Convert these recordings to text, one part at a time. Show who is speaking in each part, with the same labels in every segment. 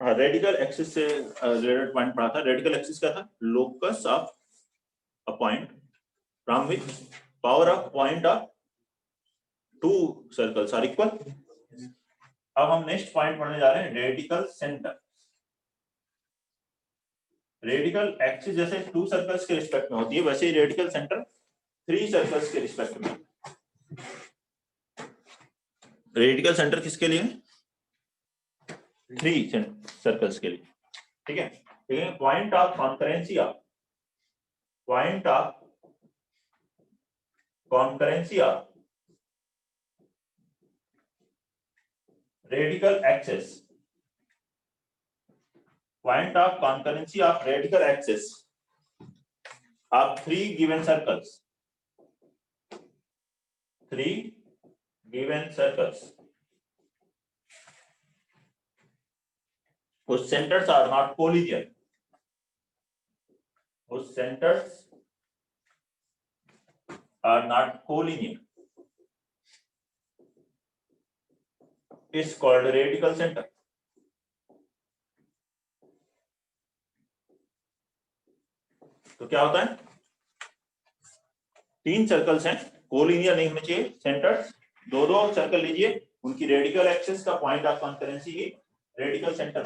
Speaker 1: हाँ, radical axis से related point पढ़ा था। रेडिकल एक्सिस क्या था? Locus of a point from which power of point of two circles are equal. अब हम नेक्स्ट पॉइंट पढ़ने जा रहे हैं, रेडिकल सेंटर। रेडिकल एक्सिस जैसे टू सर्कल्स के रिस्पेक्ट में होती है, वैसे ही रेडिकल सेंटर थ्री सर्कल्स के रिस्पेक्ट में। रेडिकल सेंटर किसके लिए? थ्री सर्कल्स के लिए। ठीक है, point of concurrency of radical axis of three given circles whose centers are not collinear is called radical center। तो क्या होता है? तीन सर्कल्स हैं, कोलिनियर नहीं होने चाहिए, सेंटर्स दो दो सर्कल लीजिए, उनकी रेडिकल एक्सिस का पॉइंट ऑफ कॉन्करेंसी ही radical centre.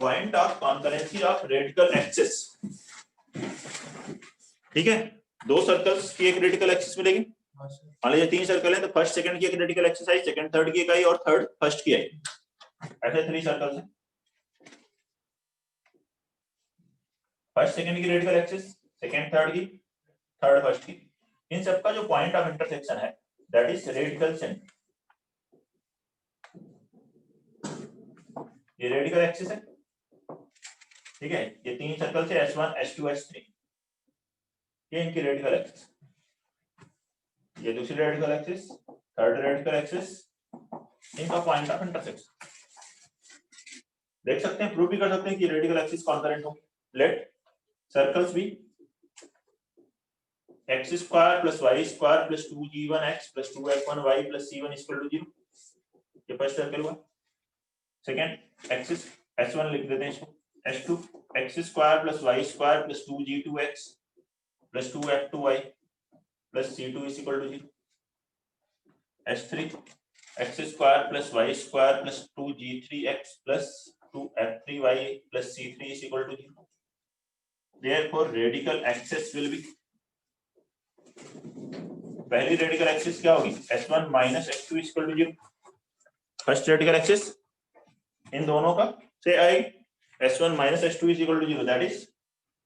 Speaker 1: Point of concurrency of radical axis. ठीक है, दो सर्कल्स की एक रेडिकल एक्सिस मिलेगी। मान लीजिए तीन सर्कल है तो फर्स्ट सेकंड की एक रेडिकल एक्सिस आई, सेकंड थर्ड की एक आई और थर्ड फर्स्ट की आई। ऐसे थ्री सर्कल्स हैं। फर्स्ट सेकंड की रेडिकल एक्सिस, सेकंड थर्ड की, थर्ड फर्स्ट की, इन सबका जो पॉइंट ऑफ इंटरसेक्शन है दैट इज रेडिकल सेंटर। ये रेडिकल एक्सिस है। ठीक है, ये तीन सर्कल से S1 S2 S3, ये इनकी रेडिकल एक्सिस। ये दूसरी radical axis, third radical axis, इनका पॉइंट ऑफ इंटरसेक्शन। देख सकते हैं, प्रूव भी कर सकते हैं कि रेडिकल एक्सिस कॉन्करेंट होगी। Let circles be x square plus y square plus 2g1x plus 2f1y plus c1 equal to 0। ये फर्स्ट सर्कल हुआ। सेकंड एक्सिस S1 लिख देते हैं इसको, S2 x square plus y square plus 2g2x plus 2f2y plus c2 equal to 0। S3 x square plus y square plus 2g3x plus 2f3y plus c3 equal to 0। Therefore radical axis will be, पहली radical axis क्या होगी? S1 minus S2 equal to 0। First radical axis इन दोनों का से आई S1 minus S2 equal to 0, that is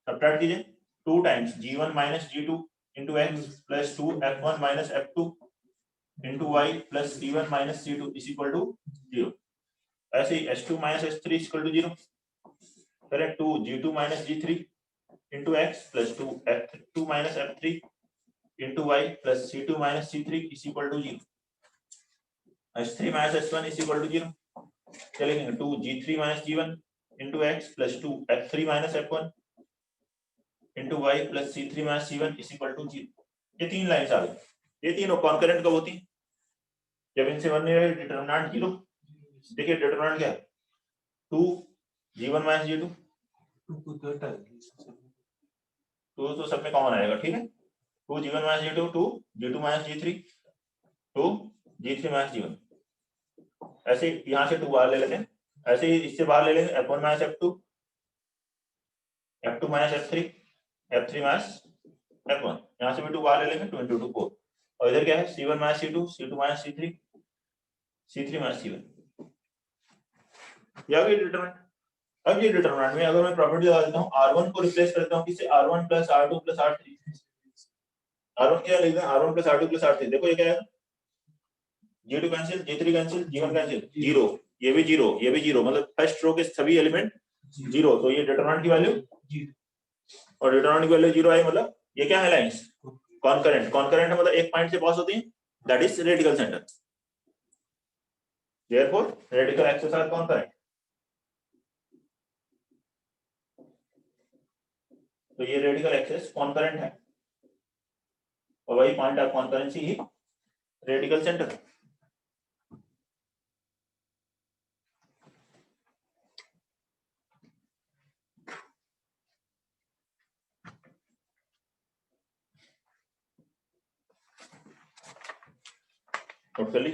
Speaker 1: subtract कीजिए 2 times G1 minus G2 into x plus 2f1 minus f2 into y plus c1 minus c2 equal to 0। ऐसे ही S2 minus S3 equal to 0, करें 2 G2 minus G3 into x plus 2 f2 minus f3 into y plus c2 minus c3 is equal to 0। s3 minus s1 is equal to 0। क्या लिखेंगे? 2 g3 minus g1 into x plus 2 f3 minus f1 into y plus c3 minus c1 is equal to 0। ये तीन lines आ गई। ये तीनों concurrent कब होती? जब इनसे बनने वाले डिटरमिनेंट जीरो। देखिए डिटरमिनेंट क्या है? 2 g1 minus g2, तो सब में कॉमन आएगा। ठीक है, 2 g1 minus g2, 2 g2 minus g3, 2 g3 minus g1। ऐसे यहाँ से 2 बाहर ले लेते हैं, ऐसे ही इससे बाहर ले लेंगे f1 minus f2, f2 minus f3, f3 minus f1। यहाँ से भी 2 बाहर ले लेंगे, 2 into 2 4। और इधर क्या है? c1 minus c2, c2 minus c3, c3 minus c1। ये आ गई डिटरमिनेंट। अब ये डिटरमिनेंट में अगर मैं प्रॉपर्टी लगा देता हूँ, r1 को रिप्लेस करता हूँ किससे? r1 plus r2 plus r3। r1 क्या लिखते हैं? r1 plus r2 plus r3। देखो ये क्या है? G2 cancel, G3 cancel, G1 cancel, 0। ये भी 0, ये भी 0, मतलब फर्स्ट रो के सभी एलिमेंट 0। तो ये डिटरमिनेंट की वैल्यू 0, और डिटरमिनेंट की वैल्यू 0 आई, मतलब ये क्या है? Lines concurrent. कॉन्करेंट मतलब एक पॉइंट से पास होती हैं, that is radical centre. Therefore radical axis are concurrent. तो ये रेडिकल एक्सिस कॉन्करेंट है और वही पॉइंट ऑफ कॉन्करेंसी ही रेडिकल सेंटर है। नोट कर ली।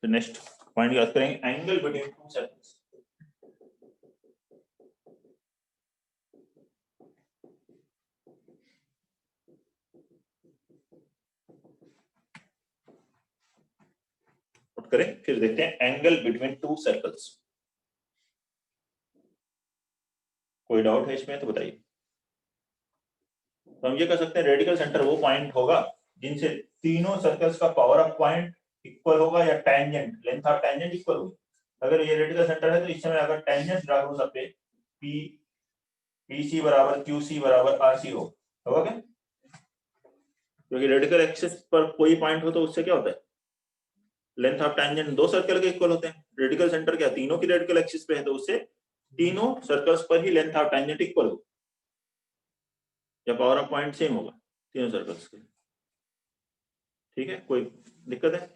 Speaker 1: तो नेक्स्ट पॉइंट याद करेंगे, angle between two circles. Note करें, फिर देखते हैं एंगल बिटवीन टू सर्कल्स। कोई डाउट है इसमें तो बताइए। तो हम ये कह सकते हैं रेडिकल सेंटर वो पॉइंट होगा जिनसे तीनों सर्कल्स का पावर ऑफ पॉइंट इक्वल होगा या tangent, length of tangent equal होगी। अगर ये रेडिकल सेंटर है तो इस समय अगर टेंजेंट ड्रा करूं सब पे पी पीसी बराबर क्यूसी बराबर आरसी होगा क्या? क्योंकि रेडिकल एक्सिस पर कोई पॉइंट हो तो उससे क्या होता है, लेंथ ऑफ टेंजेंट दो सर्कल के इक्वल होते हैं। रेडिकल सेंटर क्या तीनों की रेडिकल एक्सिस पे है तो उससे तीनों सर्कल्स पर ही लेंथ ऑफ टेंजेंट इक्वल होगा या पावर ऑफ पॉइंट सेम होगा तीनों सर्कल्स के। ठीक है, कोई दिक्कत है?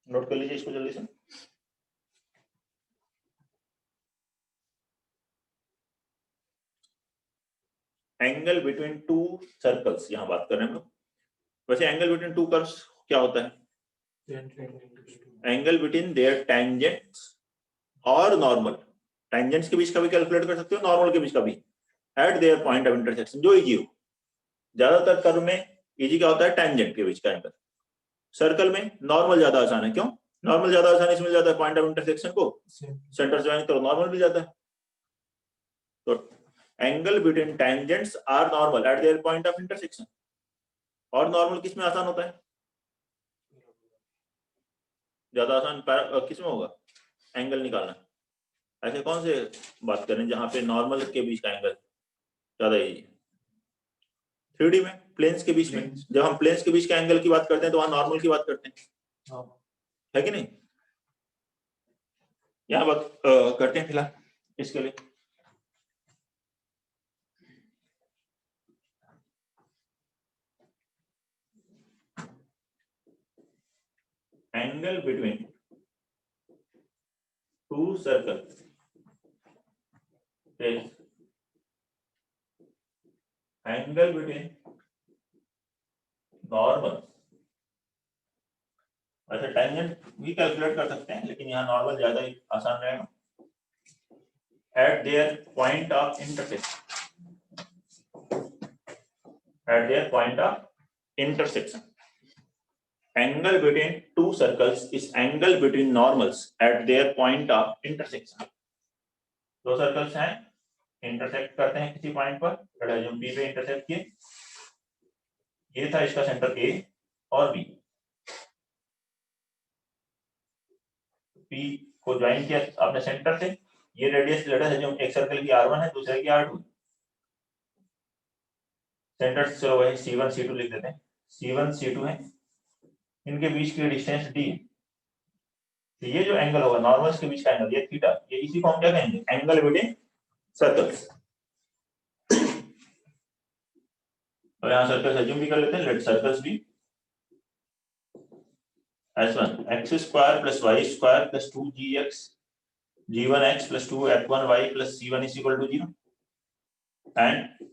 Speaker 1: नोट कर लीजिए इसको जल्दी से। एंगल बिटवीन टू सर्कल्स यहां बात कर रहे हैं हम लोग। वैसे एंगल बिटवीन टू कर्व्स क्या होता है? एंगल बिटवीन देयर टेंजेंट्स और नॉर्मल। टेंजेंट्स के बीच का भी कैलकुलेट कर सकते हो, नॉर्मल के बीच का भी, eight their point of intersection, जो इजी हो। ज्यादातर कर्व में इजी क्या होता है, टेंजेंट के बीच का एंगल। सर्कल में नॉर्मल ज्यादा आसान है। क्यों नॉर्मल ज्यादा आसानी से मिल जाता है? पॉइंट ऑफ इंटरसेक्शन को सेंटर से ज्वाइन करो, नॉर्मल मिल जाता है। तो angle between tangents or normal at their point of intersection. और नॉर्मल किस में आसान होता है? ज्यादा आसान किस में होगा एंगल निकालना? ऐसे कौन से बात करें जहां पे नॉर्मल के बीच का एंगल ज्यादा इजी है? 3D में प्लेन्स के बीच में, जब हम प्लेन्स के बीच के एंगल की बात करते हैं तो वहां नॉर्मल की बात करते हैं, है कि नहीं? यहाँ बात करते हैं फिलहाल इसके लिए। Angle between to circle angle between normal. अच्छा टेंजेंट भी कैलकुलेट कर सकते हैं लेकिन यहाँ नॉर्मल ज्यादा ही आसान रहेगा। Eight their point of intersection, eight their point of intersection, angle between two circles is angle between normals eight their point of intersection. दो सर्कल्स हैं, इंटरसेक्ट करते हैं किसी पॉइंट पर, जो पी पे इंटरसेक्ट किए, ये था इसका सेंटर ए और बी। पी को ज्वाइन किया आपने सेंटर से, ये रेडियस है जो एक सर्कल की r1 है, दूसरे की r2। सेंटर से चलो वही c1 c2 लिख देते हैं, c1 c2 है, इनके बीच की डिस्टेंस d है। तो ये जो एंगल होगा नॉर्मल्स के बीच का एंगल, ये थीटा, ये इसी को हम क्या कहेंगे, एंगल बिटवीन सर्कल्स। और यहाँ सर्कल्स एज्यूम भी कर लेते हैं, लेट सर्कल्स भी S1 x square plus y square plus 2gx g1x plus 2f1y plus c1 is equal to 0 and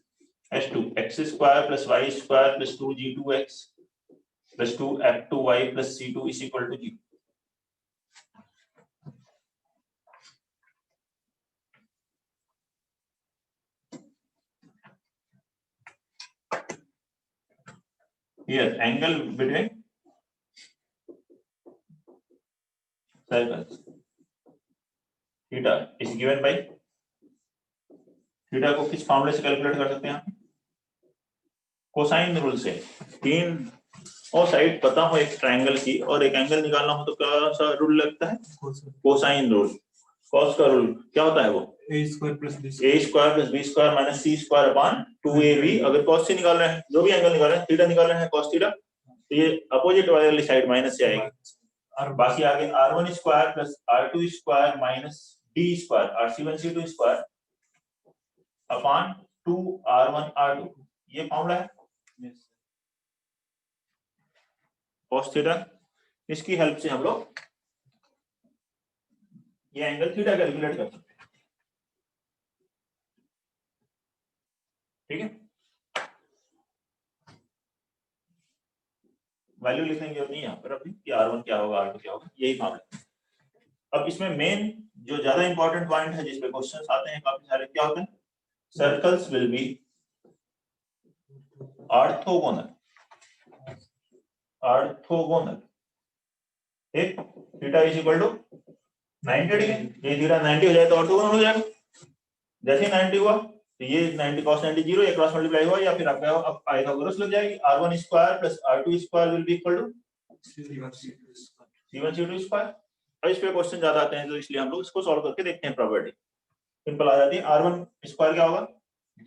Speaker 1: S2 x square plus y square plus 2g2x plus 2f2y plus c2 is equal to 0। Here angle between circles theta is given by, theta को किस फॉर्मूले से calculate कर सकते हैं आप? Cosine rule से। तीन और साइड पता हो एक ट्रायंगल की और एक एंगल निकालना हो तो कौन सा रूल लगता है? Cosine rule. कॉस का रूल क्या होता है वो? a square plus b square minus c square upon 2ab। अगर कॉस से निकाल रहे हैं, जो भी एंगल निकाल रहे हैं, थीटा निकाल रहे हैं कॉस थीटा, तो ये अपोजिट वाली साइड माइनस से आएगी। और बाकी आगे r1 square plus r2 square minus D square RC1C2 square upon 2R1R2, ये फॉर्मूला है cos थीटा। इसकी हेल्प से हम लोग ये एंगल थीटा कैलकुलेट कर सकते हैं। ठीक है, वैल्यू लिखने की जरूरत नहीं है यहाँ पर अभी कि R1 क्या होगा R2 क्या होगा, यही मामला है। अब इसमें मेन जो ज्यादा इंपॉर्टेंट पॉइंट है जिसपे क्वेश्चंस आते हैं काफी सारे, क्या होते हैं, circles will be orthogonal. Orthogonal ठीक, theta is equal to 90 degree, ये थीटा 90 हो जाए तो ऑर्थोगोनल हो जाएगा। जैसे ही 90 हुआ तो ये 90 cos 90 0, ये क्रॉस मल्टीप्लाई हुआ या फिर आपका अब पाइथागोरस लग जाएगी। R1 square plus R2 square will be equal to C1C2 square. अब इस पे क्वेश्चन ज्यादा आते हैं तो इसलिए हम लोग इसको सॉल्व करके देखते हैं। प्रॉपर्टी सिंपल आ जाती है। R1 स्क्वायर क्या होगा,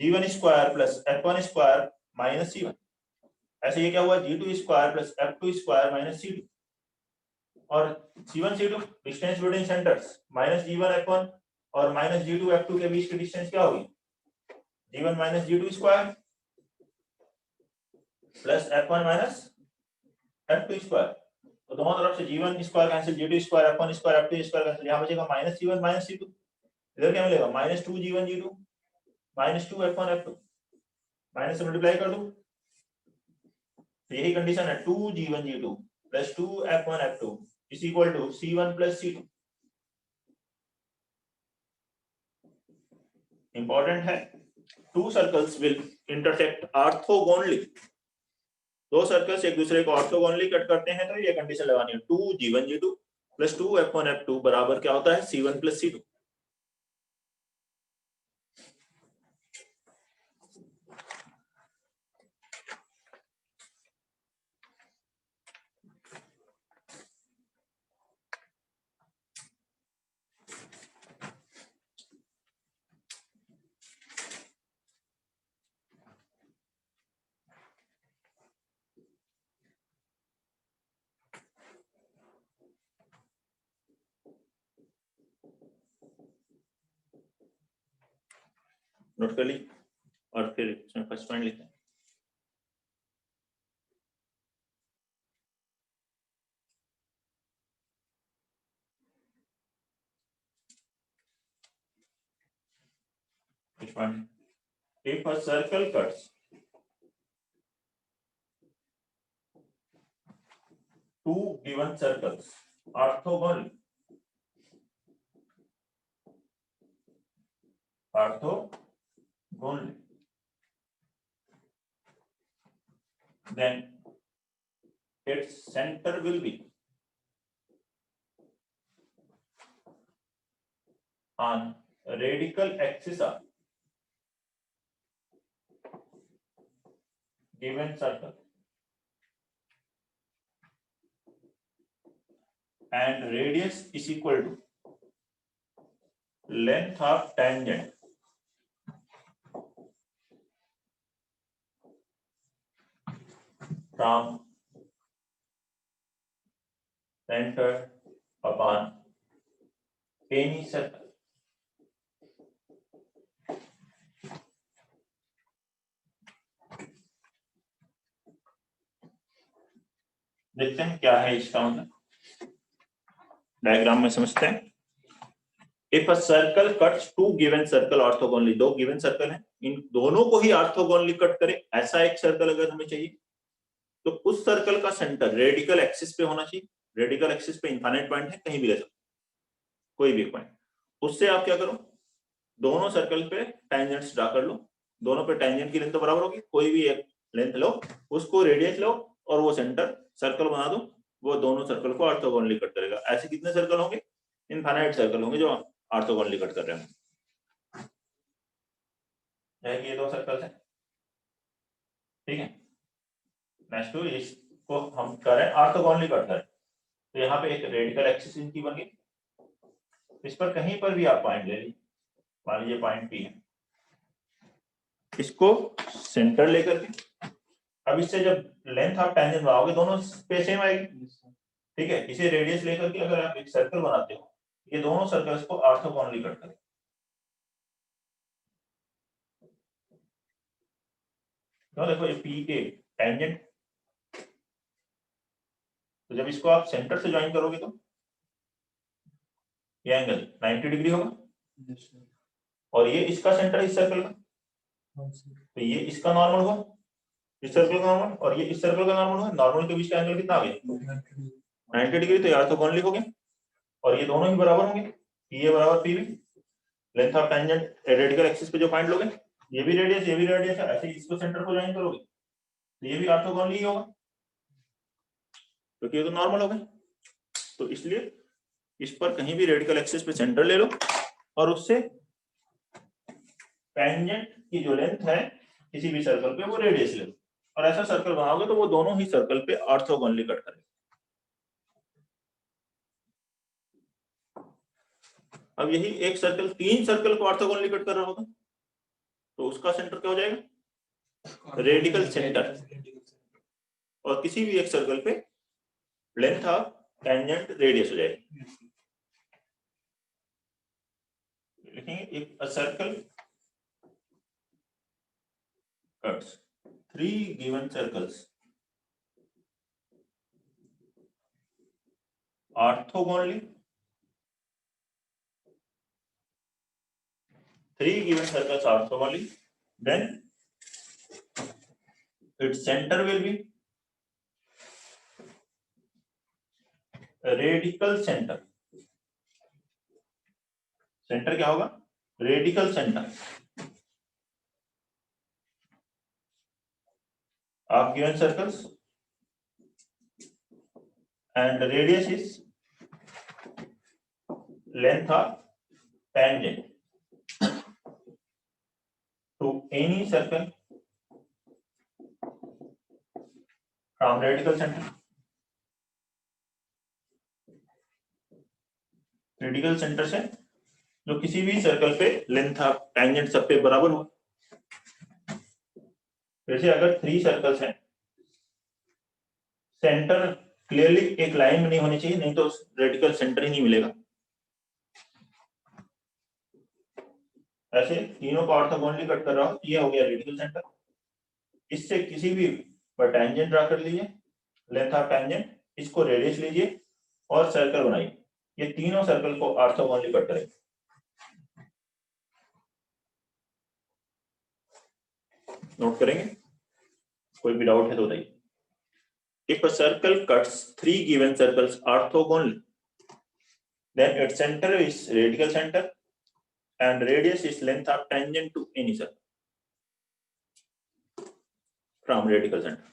Speaker 1: G1 square plus F1 square minus C1। ऐसे ये क्या हुआ, G2 square plus F2 square minus C2, और C1 C2 distance between centres minus G1 F1 और माइनस G2 F2 के बीच की डिस्टेंस क्या होगी, G1 minus G2 square plus F1 minus F2 square. तो दोनों तरफ से G1 square cancel, G2 square F1 square F2 square cancel, यहाँ बचेगा माइनस C1 माइनस C2। इधर क्या मिलेगा, minus 2 G1 G2 minus 2 F1 F2, minus से मल्टीप्लाई कर दूं तो यही कंडीशन है, 2 G1 G2 plus 2 F1 F2 is equal to C1 plus C2। Important है, two circles will intersect orthogonally. दो सर्कल्स एक दूसरे को ऑर्थोगोनली कट करते हैं तो ये कंडीशन लगानी है, 2 G1 G2 plus 2 F1 F2 बराबर क्या होता है, C1 प्लस C2। नोट कर ली, और फिर इसमें फर्स्ट पॉइंट लिखते हैं। Which one? If a circle cuts two given circles orthogonally, then its center will be on radical axis of given circle and radius is equal to length of tangent from center upon any circle। देखते हैं क्या है इसका मतलब, diagram में समझते हैं। If a circle cuts two given circle orthogonally, दो given circle हैं, इन दोनों को ही ऑर्थोगोनली कट करे, ऐसा एक सर्कल अगर हमें चाहिए तो उस सर्कल का सेंटर रेडिकल एक्सिस पे होना चाहिए। रेडिकल एक्सिस पे इनफाइनाइट पॉइंट है, कहीं भी ले सकते, कोई भी पॉइंट। उससे आप क्या करो, दोनों सर्कल पे टेंजेंट्स ड्रा कर लो, दोनों पे टेंजेंट की लेंथ तो बराबर होगी, कोई भी एक लेंथ लो, उसको रेडियस लो और वो सेंटर सर्कल बना दो, वो दोनों सर्कल को ऑर्थोगोनली कट करेगा। ऐसे कितने सर्कल होंगे, इनफाइनाइट सर्कल होंगे जो ऑर्थोगोनली कट कर रहे हैं। ये दो सर्कल है, ठीक है। नेक्स्ट टू इसको हम करें ऑर्थोगोनली कट करें, तो यहाँ पे एक रेडिकल एक्सिस इनकी बन गई, इस पर कहीं पर भी आप पॉइंट ले लीजिए, मान लीजिए पॉइंट पी है, इसको सेंटर लेकर के, अब इससे जब लेंथ ऑफ टेंजेंट बनाओगे दोनों पे सेम आएगी, ठीक है। इसे रेडियस लेकर के अगर आप एक सर्कल बनाते हो ये दोनों सर्कल्स को ऑर्थोगोनली कट करें। तो देखो ये पी के टेंजेंट, तो जब इसको आप सेंटर से ज्वाइन करोगे तो ये एंगल 90 डिग्री होगा, और ये इसका सेंटर इस सर्कल का, तो ये इसका नॉर्मल हुआ, इस सर्कल का नॉर्मल, और ये इस सर्कल का नॉर्मल हुआ। नॉर्मल के बीच का एंगल कितना आ गया 90 डिग्री, तो ये ऑर्थोगोनली हो गया, और ये दोनों ही बराबर होंगे, पी ए बराबर P B. Length of tangent radical axis पे जो पॉइंट लोगे, ये भी रेडियस है, ऐसे ही इसको सेंटर को ज्वाइन करोगे तो ये भी ऑर्थोगोनली ही होगा, क्योंकि ये तो नॉर्मल हो गए। तो इसलिए इस पर कहीं भी रेडिकल एक्सिस पे सेंटर ले लो, और उससे टेंजेंट की जो लेंथ है किसी भी सर्कल पे वो रेडियस ले लो, और ऐसा सर्कल बनाओगे तो वो दोनों ही सर्कल पे ऑर्थोगोनली कट करेगा। अब यही एक सर्कल 3 सर्कल को ऑर्थोगोनली कट कर रहा होगा, तो उसका सेंटर क्या हो जाएगा रेडिकल सेंटर, और किसी भी एक सर्कल पे लेंथ ऑफ टेंजेंट रेडियस हो जाएगी। लिखेंगे एक circle cuts 3 given circles orthogonally, 3 given circles orthogonally, then its center will be a radical center. Centre क्या होगा radical centre of given circles, and radius is length of tangent to any circle from radical center. Radical centre से जो किसी भी circle पे length of tangent सब पे बराबर हो। जैसे अगर 3 सर्कल्स हैं, सेंटर क्लियरली एक लाइन में नहीं होनी चाहिए, नहीं तो रेडिकल सेंटर ही नहीं मिलेगा। ऐसे तीनों को ऑर्थोगोनली कट कर रहा हूं, ये हो गया रेडिकल सेंटर। इससे किसी भी पर टेंजेंट ड्रा कर लीजिए, लेंथ ऑफ टेंजेंट, इसको रेडियस लीजिए और सर्कल बनाइए। ये तीनों सर्कल को ऑर्थोगोनली कट करेंगे। नोट करेंगे, कोई भी डाउट है तो बताइए। If a circle cuts 3 given circles orthogonally, then its center is radical center and radius is length of tangent to any circle from radical center.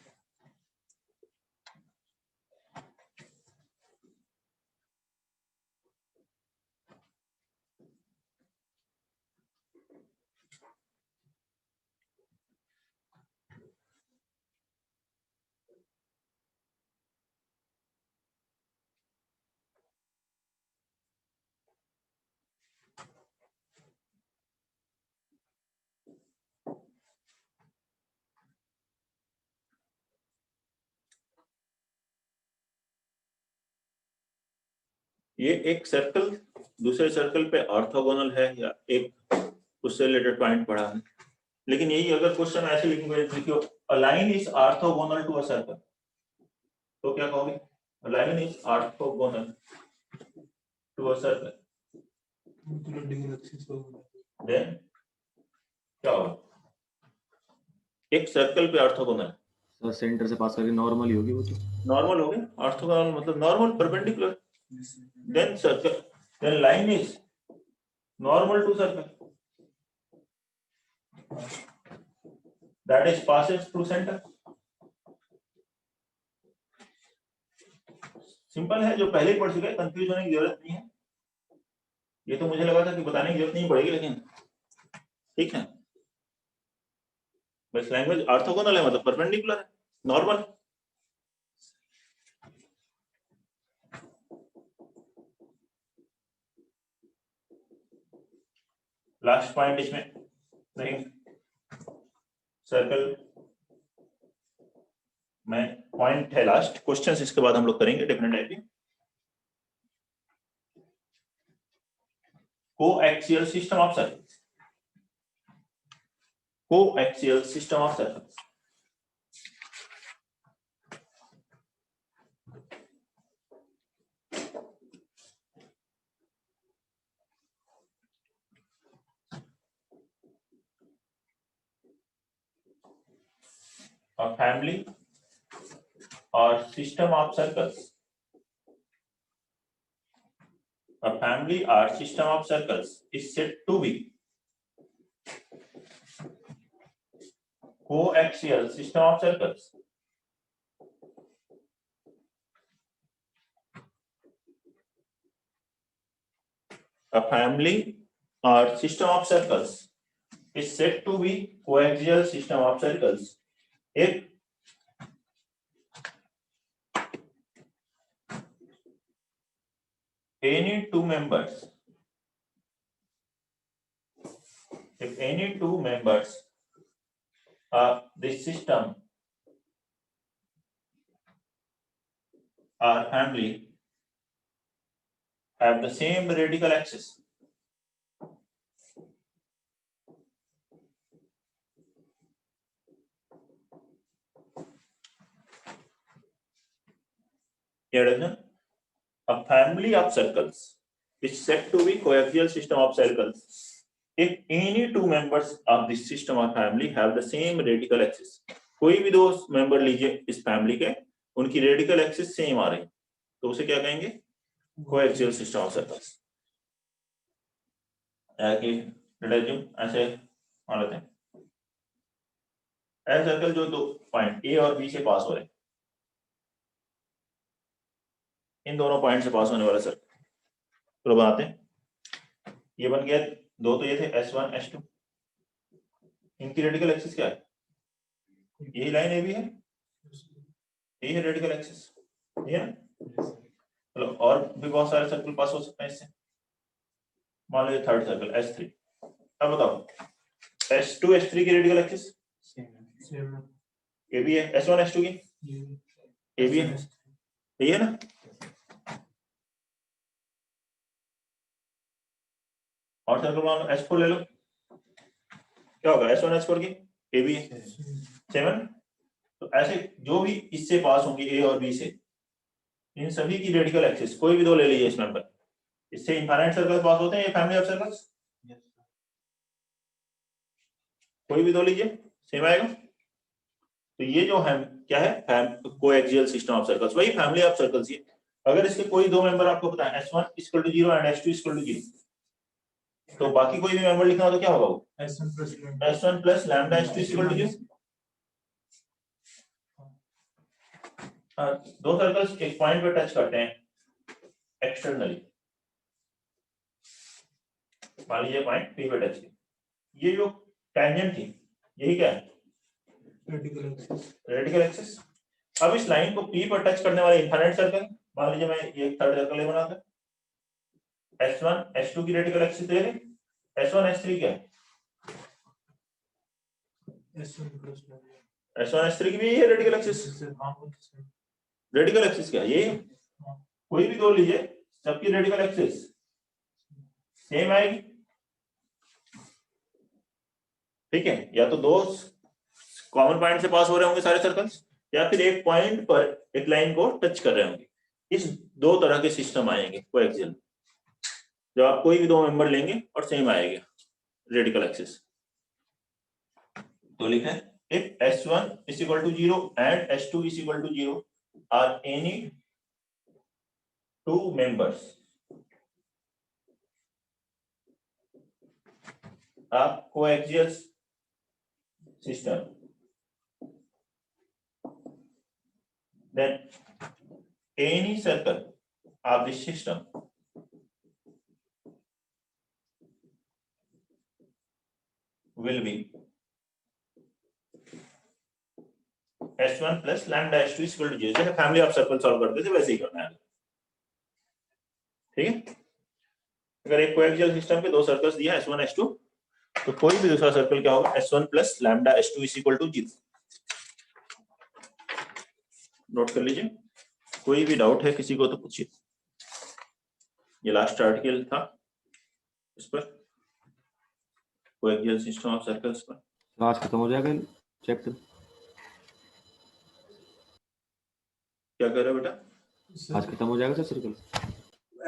Speaker 1: ये एक सर्कल दूसरे सर्कल पे ऑर्थोगोनल है या एक उससे रिलेटेड पॉइंट पढ़ा है, लेकिन यही अगर क्वेश्चन ऐसे लिखेंगे, देखियो a line is orthogonal to a circle, तो क्या कहोगे a line is orthogonal to a circle, then क्या होगा एक सर्कल पे ऑर्थोगोनल
Speaker 2: सर सेंटर से पास करके नॉर्मल ही होगी वो, तो
Speaker 1: नॉर्मल हो गया। ऑर्थोगोनल मतलब normal perpendicular, then circle, then line is normal to circle that is passes through center. Simple है, जो पहले ही पढ़ चुके हैं, कंफ्यूज होने की जरूरत नहीं है। ये तो मुझे लगा था कि बताने की जरूरत नहीं पड़ेगी, लेकिन ठीक है, बस लैंग्वेज ऑर्थोगोनल है मतलब परपेंडिकुलर है, नॉर्मल। लास्ट पॉइंट इसमें नहीं, सर्कल में पॉइंट है लास्ट, क्वेश्चंस इसके बाद हम लोग करेंगे डिफरेंट टाइप के। coaxial system of circles. Coaxial system of circles. A family or system of circles. A family or system of circles is said to be coaxial system of circles. A family or system of circles is said to be coaxial system of circles if any two members of this system or family have the same radical axis. Here, a family of circles is said to be coaxial system of circles if any two members of this system or family have the same radical axis. कोई भी दो member लीजिए इस family के, उनकी radical axis same आ रही, तो उसे क्या कहेंगे? Coaxial system of circles. ऐसे मान लेते हैं ऐसे सर्कल जो दो पॉइंट ए और बी से पास हो रहे हैं, इन दोनों पॉइंट से पास होने वाला सर्कल तो बनाते हैं. ये बन गया दो, तो ये थे S1 S2. इनकी रेडिकल एक्सिस क्या है? यही लाइन ए भी है, यही है रेडिकल एक्सिस, ये है ना. चलो और भी बहुत सारे सर्कल पास हो सकते हैं इससे. मान लो ये थर्ड सर्कल S3. अब बताओ S2 S3 की रेडिकल एक्सिस ये भी है, S1 S2 की ये भी है, यही है ना. और सर्कल मान लो S4 ले लो, क्या होगा? S1 S4 की ए भी है, 7. तो ऐसे जो भी इससे पास होंगे ए और बी से, इन सभी की रेडिकल एक्सिस कोई भी दो ले लीजिए इस नंबर, इससे इनफाइनाइट सर्कल पास होते हैं. ये फैमिली ऑफ सर्कल्स, कोई भी दो लीजिए सेम आएगा. तो ये जो है क्या है? कोएक्सियल सिस्टम ऑफ सर्कल्स, वही फैमिली ऑफ सर्कल्स. ये अगर इसके कोई दो मेंबर आपको पता है S1 = 0 एंड S2 = 0, तो बाकी कोई भी मेंबर लिखना हो तो क्या होगा? वो S1 प्लस लैम्डा S2 = 0. दो सर्कल्स एक पॉइंट पे टच करते हैं एक्सटर्नली, मान लीजिए पॉइंट P पे टच किया, ये जो टेंजेंट थी यही क्या है? Radical axis. अब इस लाइन को P पर टच करने वाले इनफाइनाइट सर्कल, मान लीजिए मैं ये थर्ड सर्कल बनाता हूं, S1 S2 की रेडिकल एक्सिस दे रहे, S1 S3 क्या है? S1 S3 की भी यही है रेडिकल एक्सिस. रेडिकल एक्सिस क्या है? ये कोई भी दो लीजिए, सबकी रेडिकल एक्सिस सेम आएगी. ठीक है, या तो दो कॉमन पॉइंट से पास हो रहे होंगे सारे सर्कल्स, या फिर एक पॉइंट पर एक लाइन को टच कर रहे होंगे. इस दो तरह के सिस्टम आएंगे कोएक्सियल, जब आप कोई भी दो मेंबर लेंगे और सेम आएगा रेडिकल एक्सिस. तो लिखा है if S1 = 0 and S2 = 0 are any two members of coaxial system, then any circle of this system will be S1 plus lambda S2 = 0. जैसे फैमिली ऑफ सर्कल सॉल्व करते थे वैसे ही करना है. ठीक है, अगर एक कोएक्सियल सिस्टम के दो सर्कल्स दिया S1 S2, तो कोई भी दूसरा सर्कल क्या होगा? S1 plus lambda S2 = 0. Note कर लीजिए, कोई भी डाउट है किसी को तो पूछिए. ये लास्ट आर्टिकल था, इस पर कोएक्सियल सिस्टम ऑफ सर्कल्स पर।
Speaker 2: आज खत्म हो जाएगा चैप्टर।
Speaker 1: क्या कर रहे हो बेटा?
Speaker 2: आज खत्म हो जाएगा sir circle.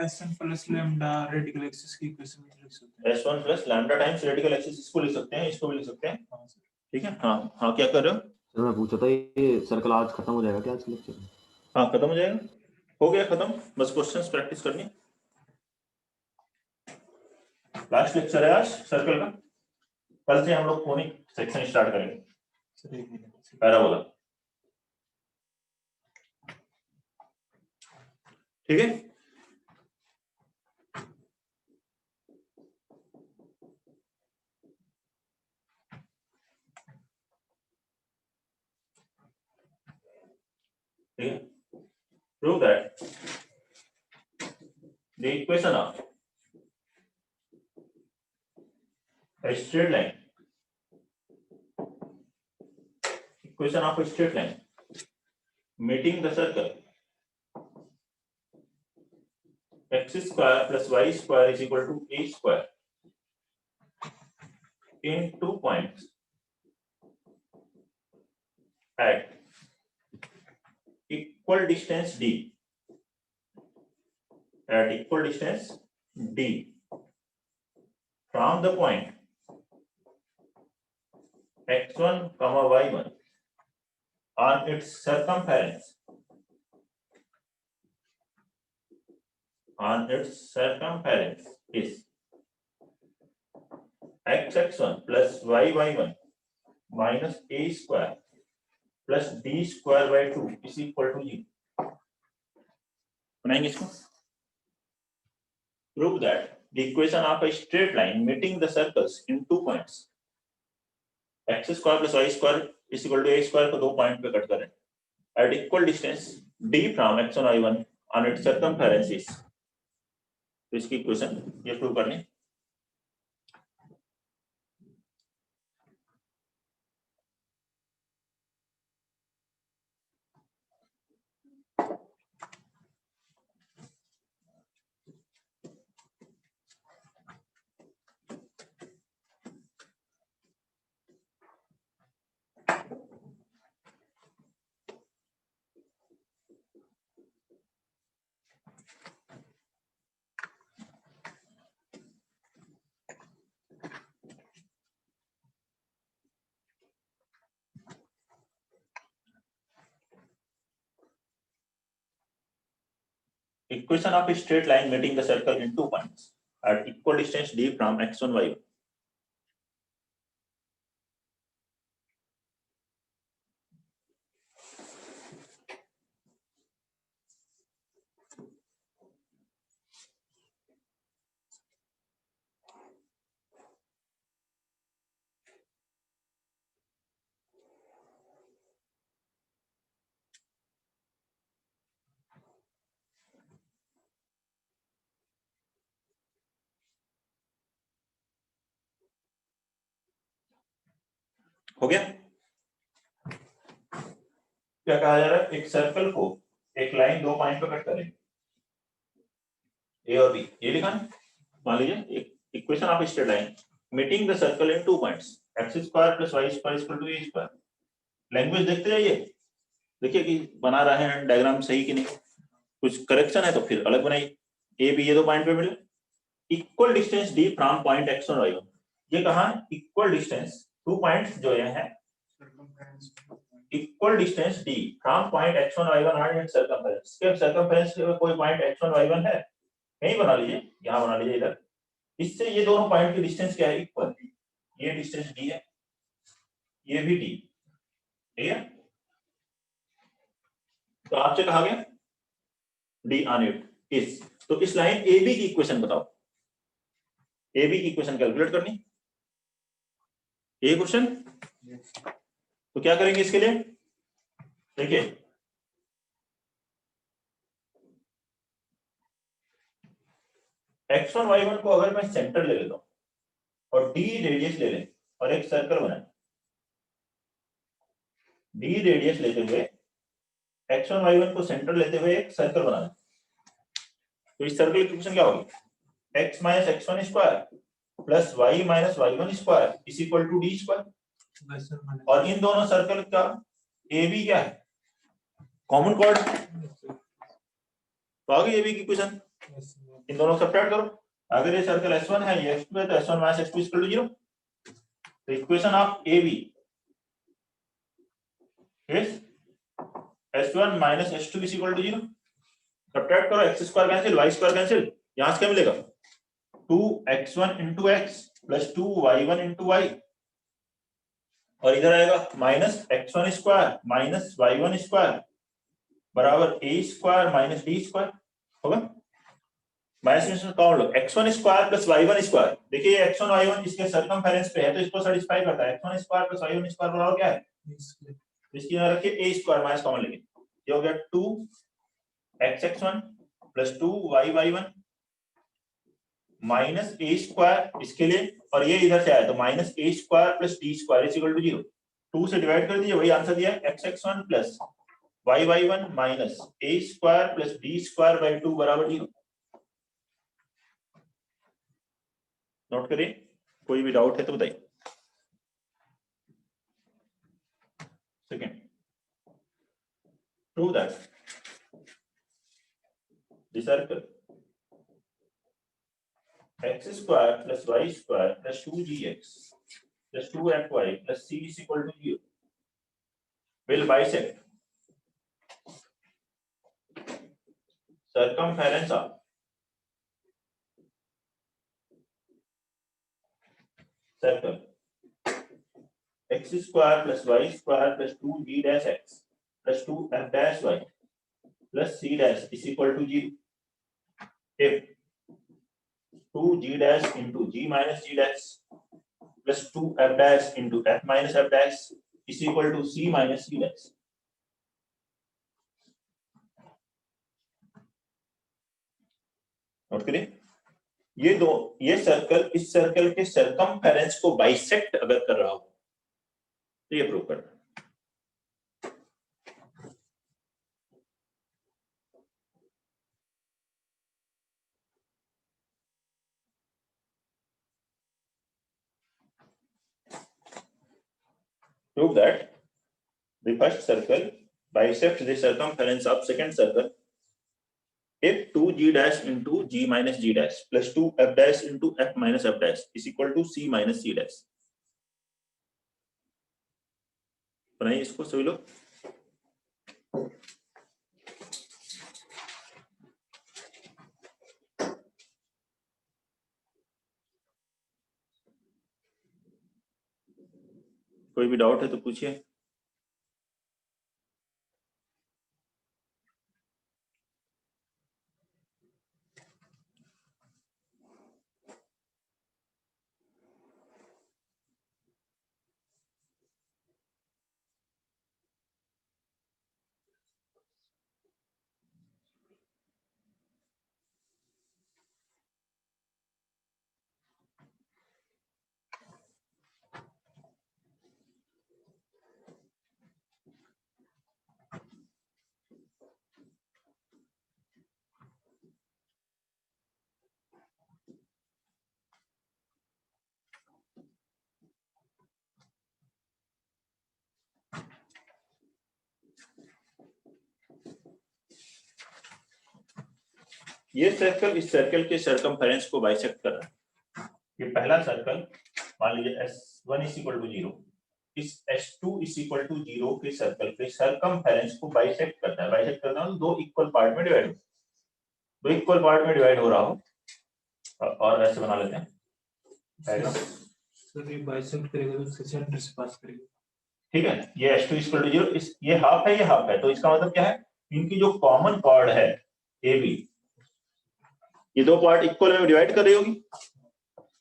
Speaker 3: S1 plus lambda radical axis की इक्वेशन में लिख सकते हैं।
Speaker 1: S1 plus lambda times radical axis, इसको लिख सकते हैं, इसको भी लिख सकते हैं।
Speaker 3: हाँ सर।
Speaker 1: ठीक है, हाँ हाँ, क्या कर रहे हो?
Speaker 2: सर मैं पूछा था ये सर्कल आज खत्म हो जाएगा क्या आज के लेक्चर में?
Speaker 1: हाँ खत्म हो जाएगा, हो गया खत्म, बस क्वेश्चंस प्रैक्टिस करनी। लास्ट लेक्चर है आज सर्कल का, कल से हम लोग कोनिक सेक्शन स्टार्ट करेंगे।
Speaker 3: सर एक मिनट।
Speaker 1: पैराबोला, ठीक है। ठीक है, prove that the equation of a straight line, equation of a straight line meeting the circle x square plus y square is equal to a square in 2 points at equal distance d, at equal distance d from the point x1 comma y1 on its circumference, on its circumference is x1 plus y1 minus a square plus d square by 2 is equal to 0। बनाएंगे इसको। Prove that the equation of a straight line meeting the circles in 2 points, x square plus y square is equal to a square को 2 point पे cut करें, at equal distance d from x1 y1 on its circumference is, तो इसकी equation ये prove करनी। Equation of a straight line meeting the circle in 2 points at equal distance d from x1 y1। हो गया? क्या कहा जा रहा है? एक सर्कल को एक लाइन 2 पॉइंट पे कट करेंगे, ए और बी, ये लिखा ना। मान लीजिए एक equation of straight line meeting the circle in 2 points x square plus y square equal to a square. Language देखते जाइए, देखिए कि बना रहे हैं डायग्राम सही कि नहीं, कुछ करेक्शन है तो फिर अलग बनाइए। ए बी ये 2 पॉइंट पे मिले, equal distance d from point x1 y1, ये कहा इक्वल डिस्टेंस 2 पॉइंट्स जो ये हैं, equal distance d from point x1 y1 on it's circumference. के सर्कमफेरेंस में कोई पॉइंट x1 y1 है, कहीं बना लीजिए, यहां बना लीजिए इधर। इससे ये दोनों पॉइंट की डिस्टेंस क्या है? इक्वल। ये डिस्टेंस d है, ये भी d, ठीक है। तो आपसे कहा गया d ऑन इट इज, तो इस लाइन AB की इक्वेशन बताओ। AB की इक्वेशन कैलकुलेट करनी, ये क्वेश्चन। तो क्या करेंगे इसके लिए? देखिए x1 y1 को अगर मैं सेंटर ले लेता हूं और d रेडियस ले लें और एक सर्कल बनाए, d रेडियस लेते हुए x1 y1 को सेंटर लेते हुए एक सर्कल बना लें, तो इस सर्कल की इक्वेशन क्या होगी? x minus x1 square plus y minus y1 square is equal to d square. और इन दोनों सर्कल का ए बी क्या है, कॉमन कॉर्ड। तो आगे ए बी की क्वेश्चन, इन दोनों को सब्ट्रैक्ट करो। अगर ये सर्कल S1 है, ये S2 है, तो S1 minus S2 equal to 0। तो equation of A B is S1 minus S2 is equal to 0। Subtract करो, x square cancel, y square cancel, यहां से क्या मिलेगा 2x1 into x plus 2y1 into y, और इधर आएगा minus x1 square minus y1 square बराबर a square minus d square होगा। माइनस में काउंट लो, x1 square plus y1 square, देखिए ये x1 y1 इसके सर्कमफेरेंस पे है तो इसको सेटिस्फाई करता है। x1 square plus y1 square बराबर क्या है, इसकी यहाँ रखिए a स्क्वायर माइनस कॉमन लेंगे, ये हो गया 2xx1 plus 2y1 minus a square इसके लिए, और ये इधर से आया तो minus a square plus d square is equal to 0। 2 से डिवाइड कर दीजिए, वही आंसर दिया xx1 plus y1 minus a square plus d square by 2 बराबर 0। नोट करिए, कोई भी डाउट है तो बताइए। Second, prove that the circle x square plus y square plus 2gx plus 2fy plus c is equal to 0 will bisect circumference of circle x square plus y square plus 2g dash x plus 2f dash y plus c dash is equal to 0 if 2g dash into g minus g dash plus 2f dash into f minus f dash is equal to c minus c dash। Note करिए, ये circle इस circle के circumference को bisect अगर कर रहा हो तो ये प्रूव करना। Prove that the first circle bisects the circumference of second circle if 2g dash into g minus g dash plus 2f dash into f minus f dash is equal to c minus c dash। बनाइए इसको सभी लोग। कोई भी doubt है तो पूछिए। ये सर्कल इस सर्कल के सर्कमफेरेंस को बाइसेक्ट कर रहा है। ये पहला सर्कल मान लीजिए S1 is equal to 0, इस S2 is equal to 0 के सर्कल के सर्कमफेरेंस को बाइसेक्ट करता है। बाइसेक्ट करना हो दो इक्वल पार्ट में डिवाइड हो, दो इक्वल पार्ट में डिवाइड हो रहा हो और ऐसे बना लेते हैं डायग्राम।
Speaker 3: सर ये बाइसेक्ट करेगा तो इसके सेंटर से पास करेगा,
Speaker 1: ठीक है। ये S2 is equal to 0, इस ये हाफ है, ये हाफ है, तो इसका मतलब क्या है, इनकी जो कॉमन कॉर्ड है AB, ये दो पार्ट इक्वल में डिवाइड कर रही होगी,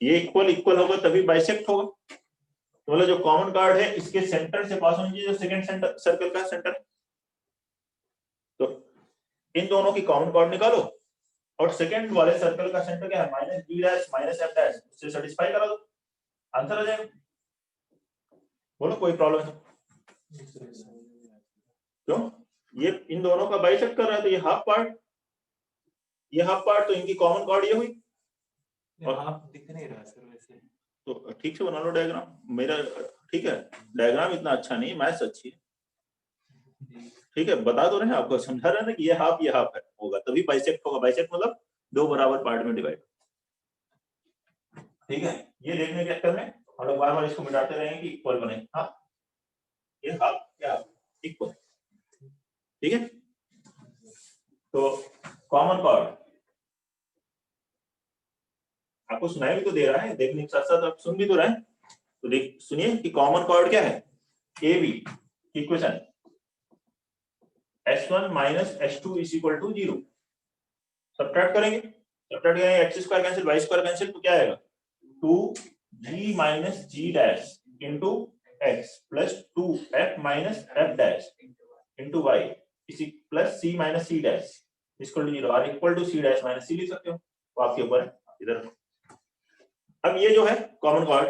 Speaker 1: ये इक्वल इक्वल होगा तभी बाइसेक्ट होगा। तो मतलब जो कॉमन कार्ड है इसके सेंटर से पास होनी चाहिए, जो सेकंड सेंटर सर्कल का सेंटर। तो इन दोनों की कॉमन कार्ड निकालो और सेकंड वाले सर्कल का सेंटर क्या है, minus b dash minus f dash, उससे सेटिस्फाई करा दो, आंसर आ जाएगा। बोलो कोई प्रॉब्लम है? क्यों, ये इन दोनों का बाइसेक्ट कर रहा है तो ये हाफ पार्ट, ये हाफ पार्ट, तो इनकी कॉमन कॉर्ड ये हुई, और
Speaker 3: आप दिख नहीं रहा सर वैसे,
Speaker 1: तो ठीक से बना लो डायग्राम मेरा। ठीक है, डायग्राम इतना अच्छा नहीं, मैथ्स अच्छी है। ठीक है, बता दो रहे हैं आपको, समझा रहे हैं ना कि ये हाफ है होगा, तभी बाइसेक्ट होगा। बाइसेक्ट मतलब दो बराबर पार्ट में डिवाइड। ठीक है, ये देखने के चक्कर में हम लोग बार बार इसको मिटाते रहेंगे कि इक्वल बने। हाँ, ये हाफ क्या इक्वल। ठीक है, तो कॉमन कॉर्ड आपको सुनाई भी तो दे रहा है, देखने के साथ साथ आप सुन भी तो रहे हैं। तो देख सुनिए कि कॉमन कॉर्ड क्या है। A B equation S1 minus S2 is equal to 0। Subtract करेंगे, X square cancel, Y square cancel, तो क्या आएगा 2g minus g dash into x plus 2f minus f dash into Y इसी plus c minus c dash equal to 0 और equal to c dash minus c लिख सकते हो, तो आपके ऊपर है इधर। अब ये जो है कॉमन कॉर्ड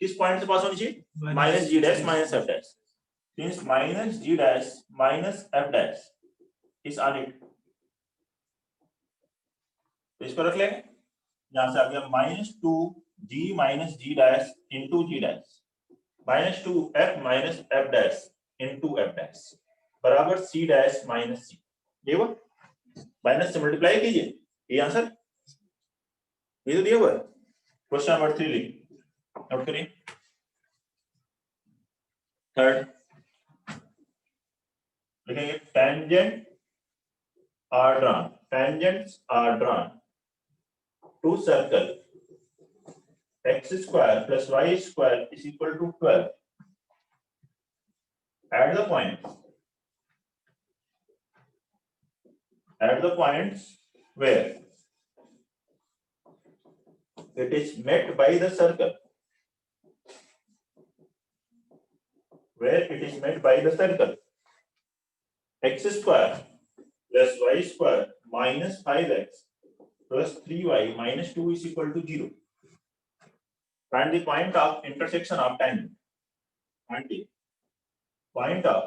Speaker 1: किस पॉइंट से पास होनी चाहिए, minus G dash minus F dash, means minus G dash minus F dash is on it. तो इसको रख लेंगे, यहां से आ गया minus 2g minus G dash into G dash minus 2f minus F dash into F dash बराबर c dash minus c। ये वो माइनस से मल्टीप्लाई कीजिए, ये आंसर ये तो दिया हुआ है। क्वेश्चन नंबर 3 नोट करिए। थर्ड लिखेंगे tangents are drawn to circle x square plus y square is equal to 12 at the points where it is met by the circle x square plus y square minus 5x plus 3y minus 2 is equal to 0. Find the point of intersection of tangent. Find the point of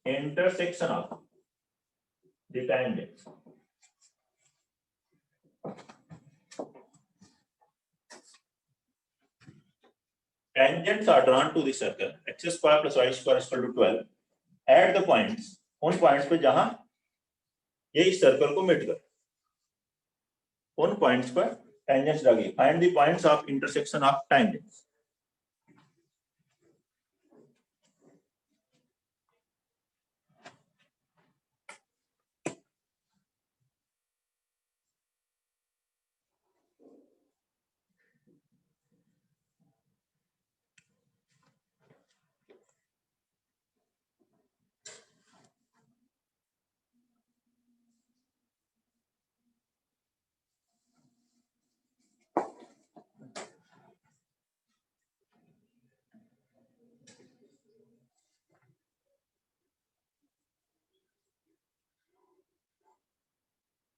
Speaker 1: intersection of the tangents. Tangents are drawn to the circle x square plus y square is equal to 12 at the points, उन points पे जहां ये इस circle को मिट कर, उन points पर टेंजेंट्स लगी। Find the points of intersection of tangents.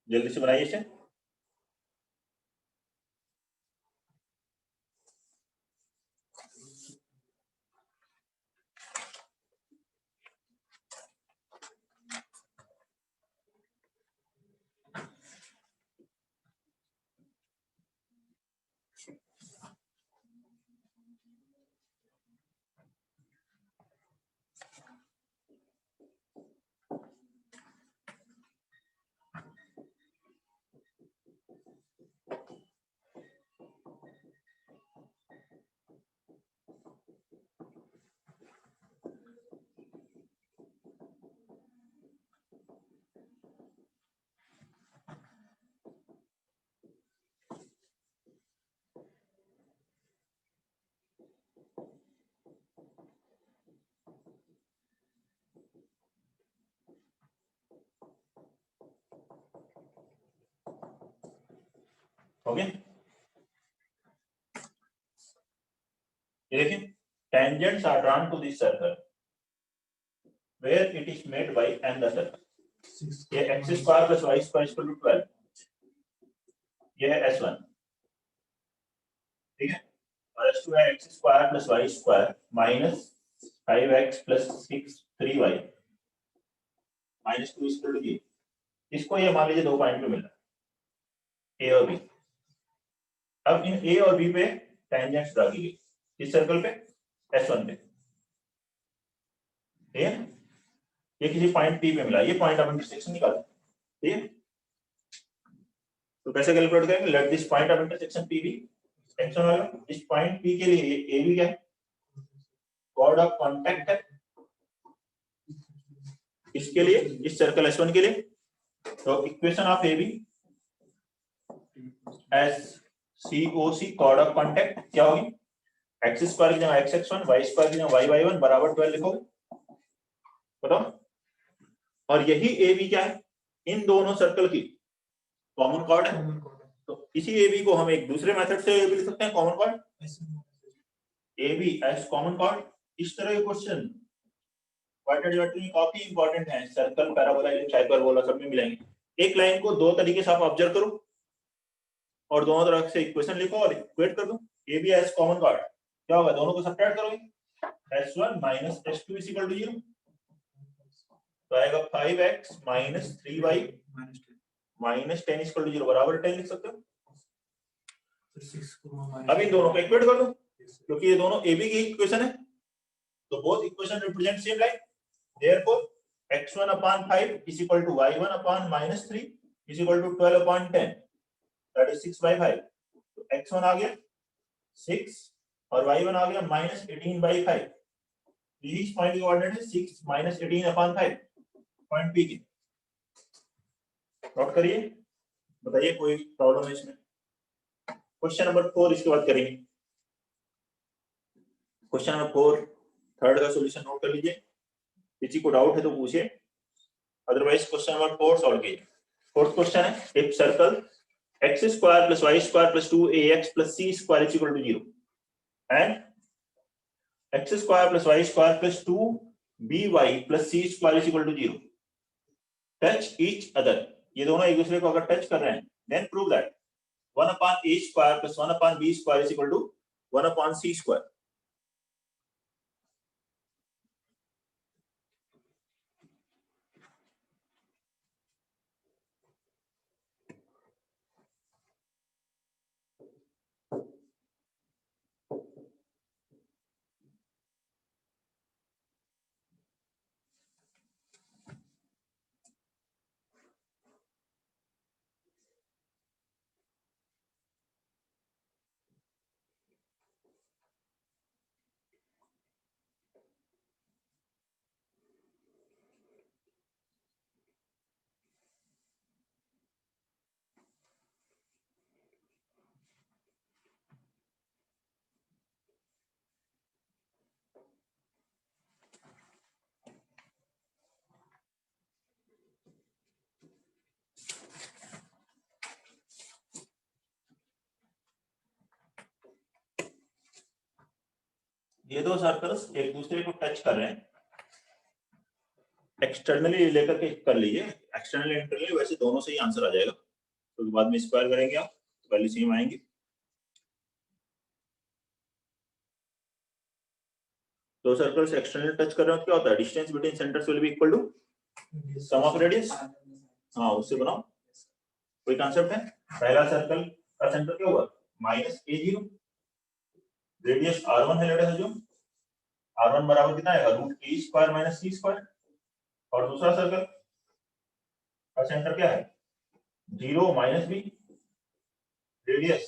Speaker 1: जल्दी से बनाइए इसे। ओके, ये देखिए tangents are drawn to this circle where it is made by and the circle. ये x square plus y square is equal to 12, ये है S1। ठीक है, और S2 है x square plus y square minus 5x plus 3y minus 2 is equal to 0। इसको ये मान लीजिए दो पॉइंट पे मिल रहा है A और B। अब इन ए और बी पे टेंजेंट्स ड्रा की गई इस सर्कल पे S1 पे, ठीक है, ये किसी पॉइंट P पे मिला, ये पॉइंट ऑफ इंटरसेक्शन निकालो, ठीक है। तो कैसे कैलकुलेट करेंगे, let this point of intersection P B action वाला, इस पॉइंट P के लिए ए बी क्या है, कॉर्ड ऑफ कांटेक्ट है, इसके लिए इस सर्कल S1 के लिए, तो equation of A B as COC chord of contact क्या होगी, एक्स स्क्वायर की जगह xx1 वाई स्क्वायर की जगह y1 बराबर 12 लिखोगे, बताओ। और यही ए बी क्या है, इन दोनों सर्कल की कॉमन कॉर्ड है, तो इसी ए बी को हम एक दूसरे मेथड से भी लिख सकते हैं, common chord A B as common chord. इस तरह के क्वेश्चन क्वाड्रेटिक ज्योमेट्री में काफी इंपॉर्टेंट है, सर्कल पैराबोला हाइपरबोला सब में मिलेंगे। एक लाइन को दो तरीके से आप ऑब्जर्व करो और दोनों तरफ से इक्वेशन लिखो और इक्वेट कर दो, A B as common chord क्या होगा, दोनों को सब्ट्रैक्ट करोगे, S1 minus S2 is equal to 0, तो आएगा 5x minus 3y minus 10 equal to 0 बराबर 10 लिख सकते हो। अब इन दोनों को इक्वेट कर दो, क्योंकि ये दोनों ए बी की इक्वेशन है, तो both equation represent same line, therefore x1 upon 5 is equal to y1 upon minus 3 is equal to 12 upon 10, that is 6 by 5, तो x1 आ गया 6 और y1 आ गया minus 18 by 5, इस पॉइंट की कोऑर्डिनेट है 6 minus 18 upon 5 पॉइंट P की, note करिए, बताइए कोई प्रॉब्लम है इसमें। क्वेश्चन नंबर 4 इसके बाद करेंगे, क्वेश्चन नंबर 4 थर्ड का सॉल्यूशन नोट कर लीजिए, किसी को डाउट है तो पूछिए, अदरवाइज क्वेश्चन नंबर 4 सॉल्व कीजिए। फोर्थ क्वेश्चन है, if circle x square plus y square plus 2ax plus c square is equal to 0 and x square plus y square plus 2by plus c square is equal to 0 touch each other, ये दोनों एक दूसरे को अगर touch कर रहे हैं, then prove that 1 upon a square plus 1 upon b square is equal to 1 upon c square. ये दो सर्कल्स एक दूसरे को टच कर रहे हैं, एक्सटर्नली लेकर के कर लीजिए, एक्सटर्नली इंटरनली, वैसे दोनों से ही आंसर आ जाएगा, तो बाद में स्क्वायर करेंगे आप तो वैल्यू सेम आएंगे। दो सर्कल्स एक्सटर्नली टच कर रहे हो क्या होता है, distance between centres will be equal to sum of radius, हाँ उससे बनाओ, कोई कांसेप्ट है। पहला सर्कल का सेंटर क्या हुआ माइनस a0, रेडियस r1 है, लेट अस अज्यूम r1 बराबर कितना आएगा root a square minus c square, और दूसरा सर्कल का सेंटर क्या है 0 minus b, radius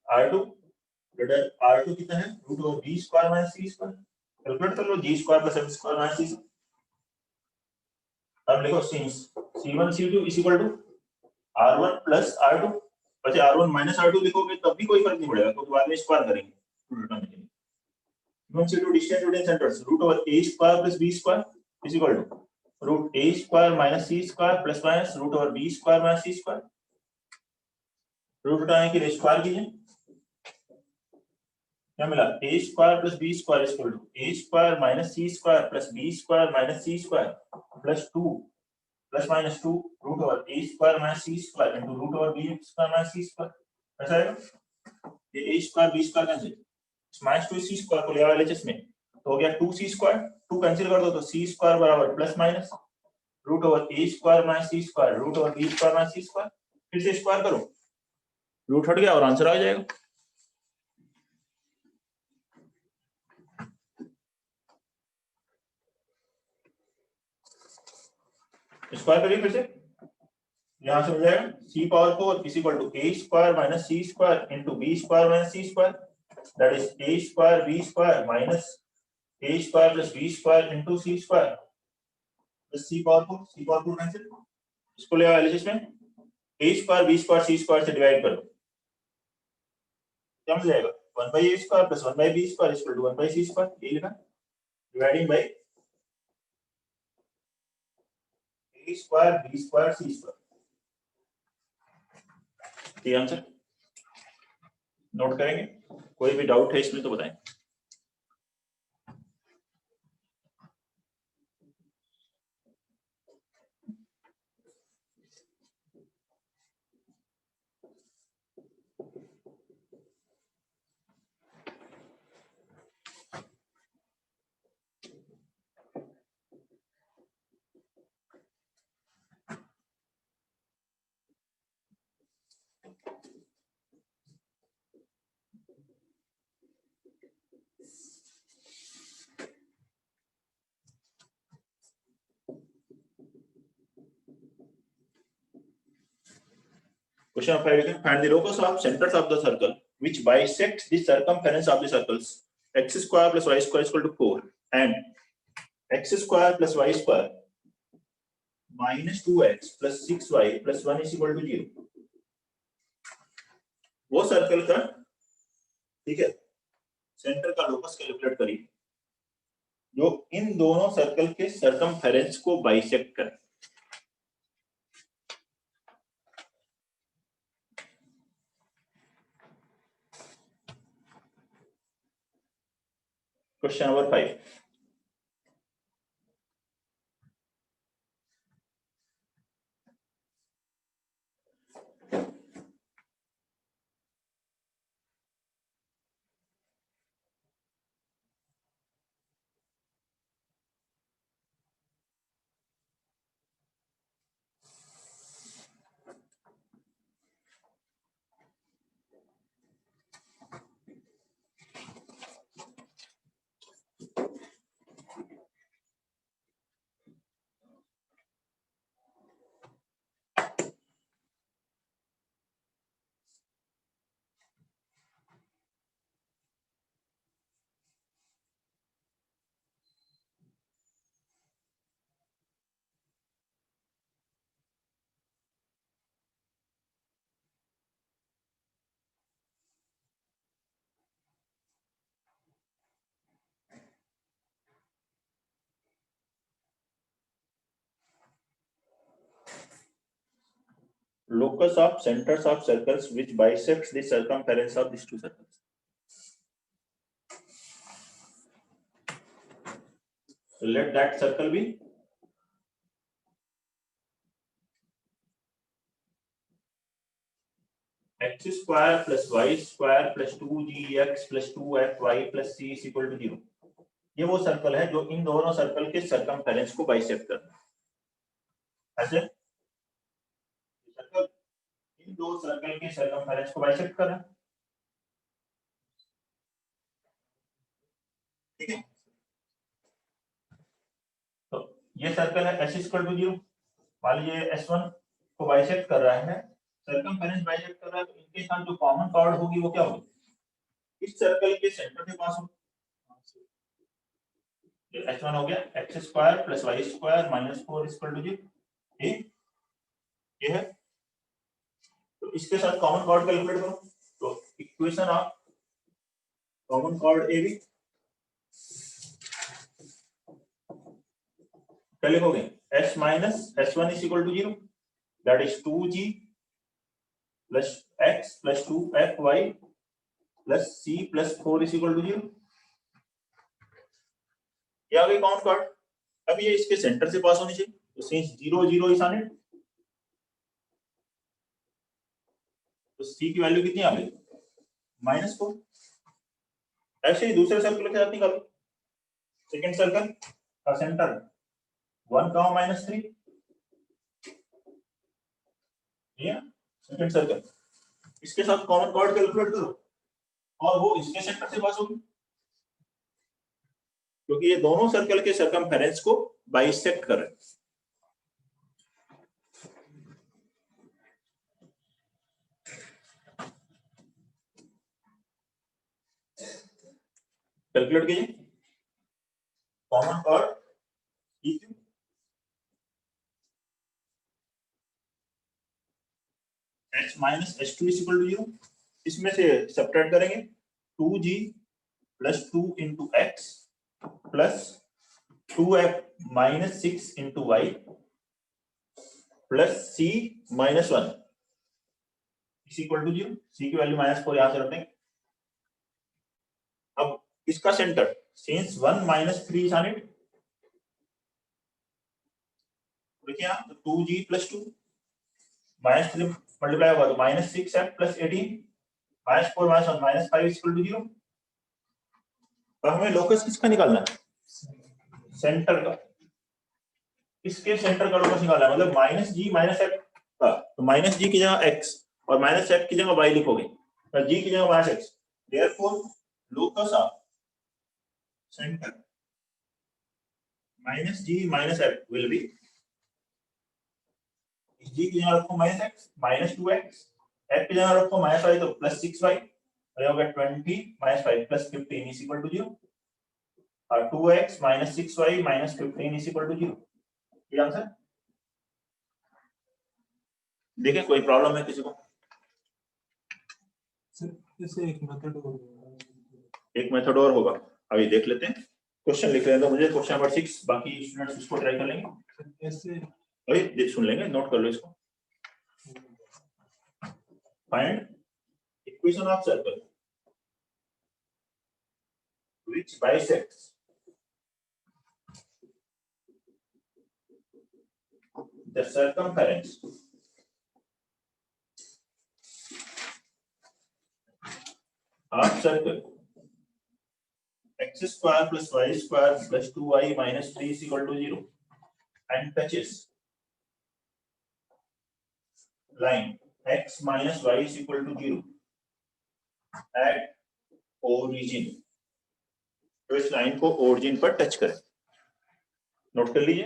Speaker 1: r2, r2 कितना है root over b square minus c square, calculate कर लो g square plus m square minus c। अब लिखो since c1 c2 is equal to r1 plus r2, बचे r1 माइनस r2 लिखोगे तब भी कोई फर्क नहीं पड़ेगा, क्योंकि बाद में स्क्वायर करेंगे c1 c2 distance between centers root over a square plus b square is equal to root a square minus c square plus minus root over b square minus c square, रूट उठाने के लिए square कीजिए, क्या मिला a square plus b square is equal to a square minus c square plus b square minus c square plus 2 plus minus 2 root over a square minus c square into root over b square minus c square, ऐसा आएगा। ये a square b square cancel, minus 2 c square को ले आओ LHS में, तो हो गया 2c स्क्वायर, 2 कैंसिल कर दो तो c स्क्वायर बराबर plus minus root over a square minus c square root over b square minus c square, फिर से स्क्वायर करो, रूट हट गया और आंसर आ जाएगा। स्क्वायर करिए फिर से, यहां से मिल जाएगा c power 4 is equal to a square minus c square into b square minus c square, that is a square b square minus a square plus b square into c square plus c power 4 cancel, इसको ले आओ एलिसिस में, a square b square c square से divide करो, क्या मिल जाएगा 1/a square plus 1/b square is equal to 1/c square, ये लिखा, dividing by a square b square c square, ये आंसर नोट करेंगे, कोई भी डाउट है इसमें तो बताएं। Question number 5 again. Find the locus of centers of the circle which bisects the circumference of the circles x square plus y square is equal to 4 and x square plus y square minus 2x plus 6y plus 1 is equal to 0. वो circle का, ठीक है, centre का locus calculate करिए जो इन दोनों circle के circumference को बाइसेक्ट करे। Question number 5, locus of centers of circles which bisects the circumference of these two circles. So let that circle be x square plus y square plus 2gx plus 2fy plus c is equal to 0. ये वो circle है जो इन दोनों circle के circumference को bisect करता है। ऐसे सर्कल इन दो सर्कल के सर्कमफेरेंस को बाइसेक्ट कर रहा है, ठीक है। तो ये सर्कल है s इक्वल टू 0, मान लीजिए s1 को बाइसेक्ट कर रहा है, सर्कमफेरेंस बाइसेक्ट कर रहा है, तो इनके साथ जो कॉमन कॉर्ड होगी वो क्या होगी, इस सर्कल के सेंटर के पास होगी। h1 हो गया x square plus y square minus 4 equal to 0, ये है। तो इसके साथ कॉमन कॉर्ड कैलकुलेट करो, तो equation of common chord A B क्या लिखोगे, s माइनस s1 is equal to 0, that is 2g plus x plus 2fy plus c plus 4 is equal to 0। ये आ गई कॉमन कॉर्ड। अब ये इसके सेंटर से पास होनी चाहिए, तो सिंस 0 0 इज ऑन इट, तो c की वैल्यू कितनी आ गई, -4। ऐसे ही दूसरे सर्कल के साथ निकालो, सेकंड सर्कल का सेंटर 1, -3, ये सेकंड सर्कल, इसके साथ कॉमन कॉर्ड कैलकुलेट करो और वो इसके सेंटर से पास होगी, क्योंकि ये दोनों सर्कल के सर्कमफेरेंस को बाइसेक्ट कर रहे हैं। कैलकुलेट कीजिए कॉमन और EQ h minus h2 is equal to 0, इसमें से सब्ट्रैक्ट करेंगे 2g plus 2 into x plus 2f minus 6 into y plus c minus 1 is equal to 0, c की वैल्यू -4 यहां से रख देंगे। अब इसका center since 1 minus 3 is on it, देखिए यहाँ तो 2g प्लस 2 -3 मल्टीप्लाई होगा तो -6f plus 18 -4 -1 -5 is equal to 0। अब हमें लोकस किसका निकालना है? सेंटर का। इसके सेंटर का लोकस निकालना है, मतलब -g -f का, तो -g की जगह x और -f की जगह y लिखोगे और g की जगह -x, therefore locus of centre -g -f will be, g की जगह रखो -x -2x, f की जगह रखो -y तो +6y और ये होगा 20 -5 + 15 इज इक्वल टू 0 और 2x -6y -15 is equal to 0। ये आंसर। देखिए कोई प्रॉब्लम है किसी को?
Speaker 3: सर इसे एक
Speaker 1: मेथड और होगा, अभी देख लेते हैं। क्वेश्चन लिख रहे हैं तो मुझे क्वेश्चन नंबर 6, बाकी स्टूडेंट्स इसको ट्राई कर लेंगे।
Speaker 3: ऐसे
Speaker 1: अभी सुन लेंगे, नोट कर लो इसको। Find equation of circle which bisects the circumference of circle x square plus y square plus 2y minus 3 is equal to 0 and touches line x minus y is equal to 0 at origin। तो इस line को origin पर touch करें। Note कर लीजिए।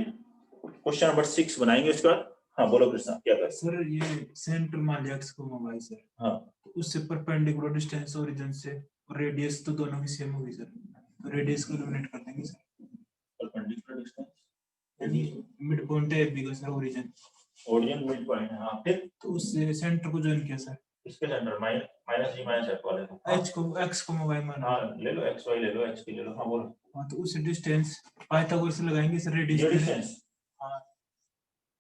Speaker 1: Question number 6 बनाएंगे उसके बाद। हाँ बोलो कृष्णा, क्या कर?
Speaker 3: सर ये सेंटर मान लिया x को y सर,
Speaker 1: हाँ
Speaker 3: तो उससे परपेंडिकुलर डिस्टेंस ओरिजिन से और रेडियस तो दोनों की सेम होगी सर, तो रेडियस को एलिमिनेट कर देंगे सर।
Speaker 1: परपेंडिकुलर डिस्टेंस
Speaker 3: यानी मिड पॉइंट है b का सर ओरिजिन
Speaker 1: मिड पॉइंट है। हाँ फिर
Speaker 3: तो उससे सेंटर को ज्वाइन किया सर।
Speaker 1: इसके centre minus g minus f वाले को
Speaker 3: h को x को y मान,
Speaker 1: हाँ ले लो, x y ले लो, h की ले लो। हाँ बोलो।
Speaker 3: हाँ तो उस डिस्टेंस पाइथागोरस से लगाएंगे सर
Speaker 1: ये
Speaker 3: रेडियस।
Speaker 1: डिस्टेंस
Speaker 3: हाँ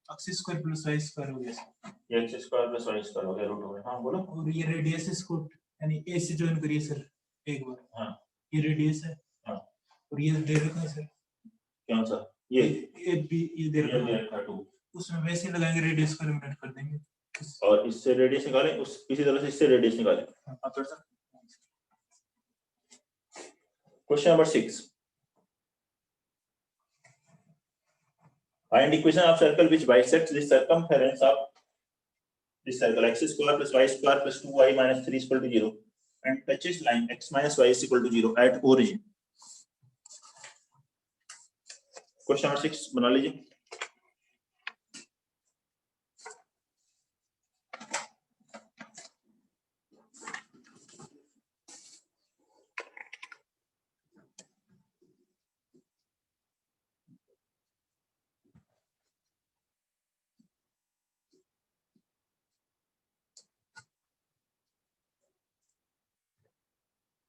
Speaker 3: x square plus y square हो गया सर,
Speaker 1: ये x square plus y square हो गया रूट ओवर। हाँ बोलो।
Speaker 3: और ये रेडियस इसको यानी a से ज्वाइन करिए सर एक बार।
Speaker 1: हाँ
Speaker 3: ये रेडियस है।
Speaker 1: हाँ
Speaker 3: और ये दे रखा है सर,
Speaker 1: कौन सा? ये
Speaker 3: b ये दे रखा है,
Speaker 1: रखा 2
Speaker 3: उसमें वैसे लगाएंगे रेडियस को एलिमिनेट कर देंगे
Speaker 1: और इससे रेडियस निकालें, उस इसी तरह से इससे रेडियस निकालें। हाँ कर सकते। Question number 6, find equation of circle which bisects the circumference of this circle x square plus y square plus 2y minus 3 is equal to 0 and touches line x minus y is equal to 0 at origin। Question number 6 बना लीजिए।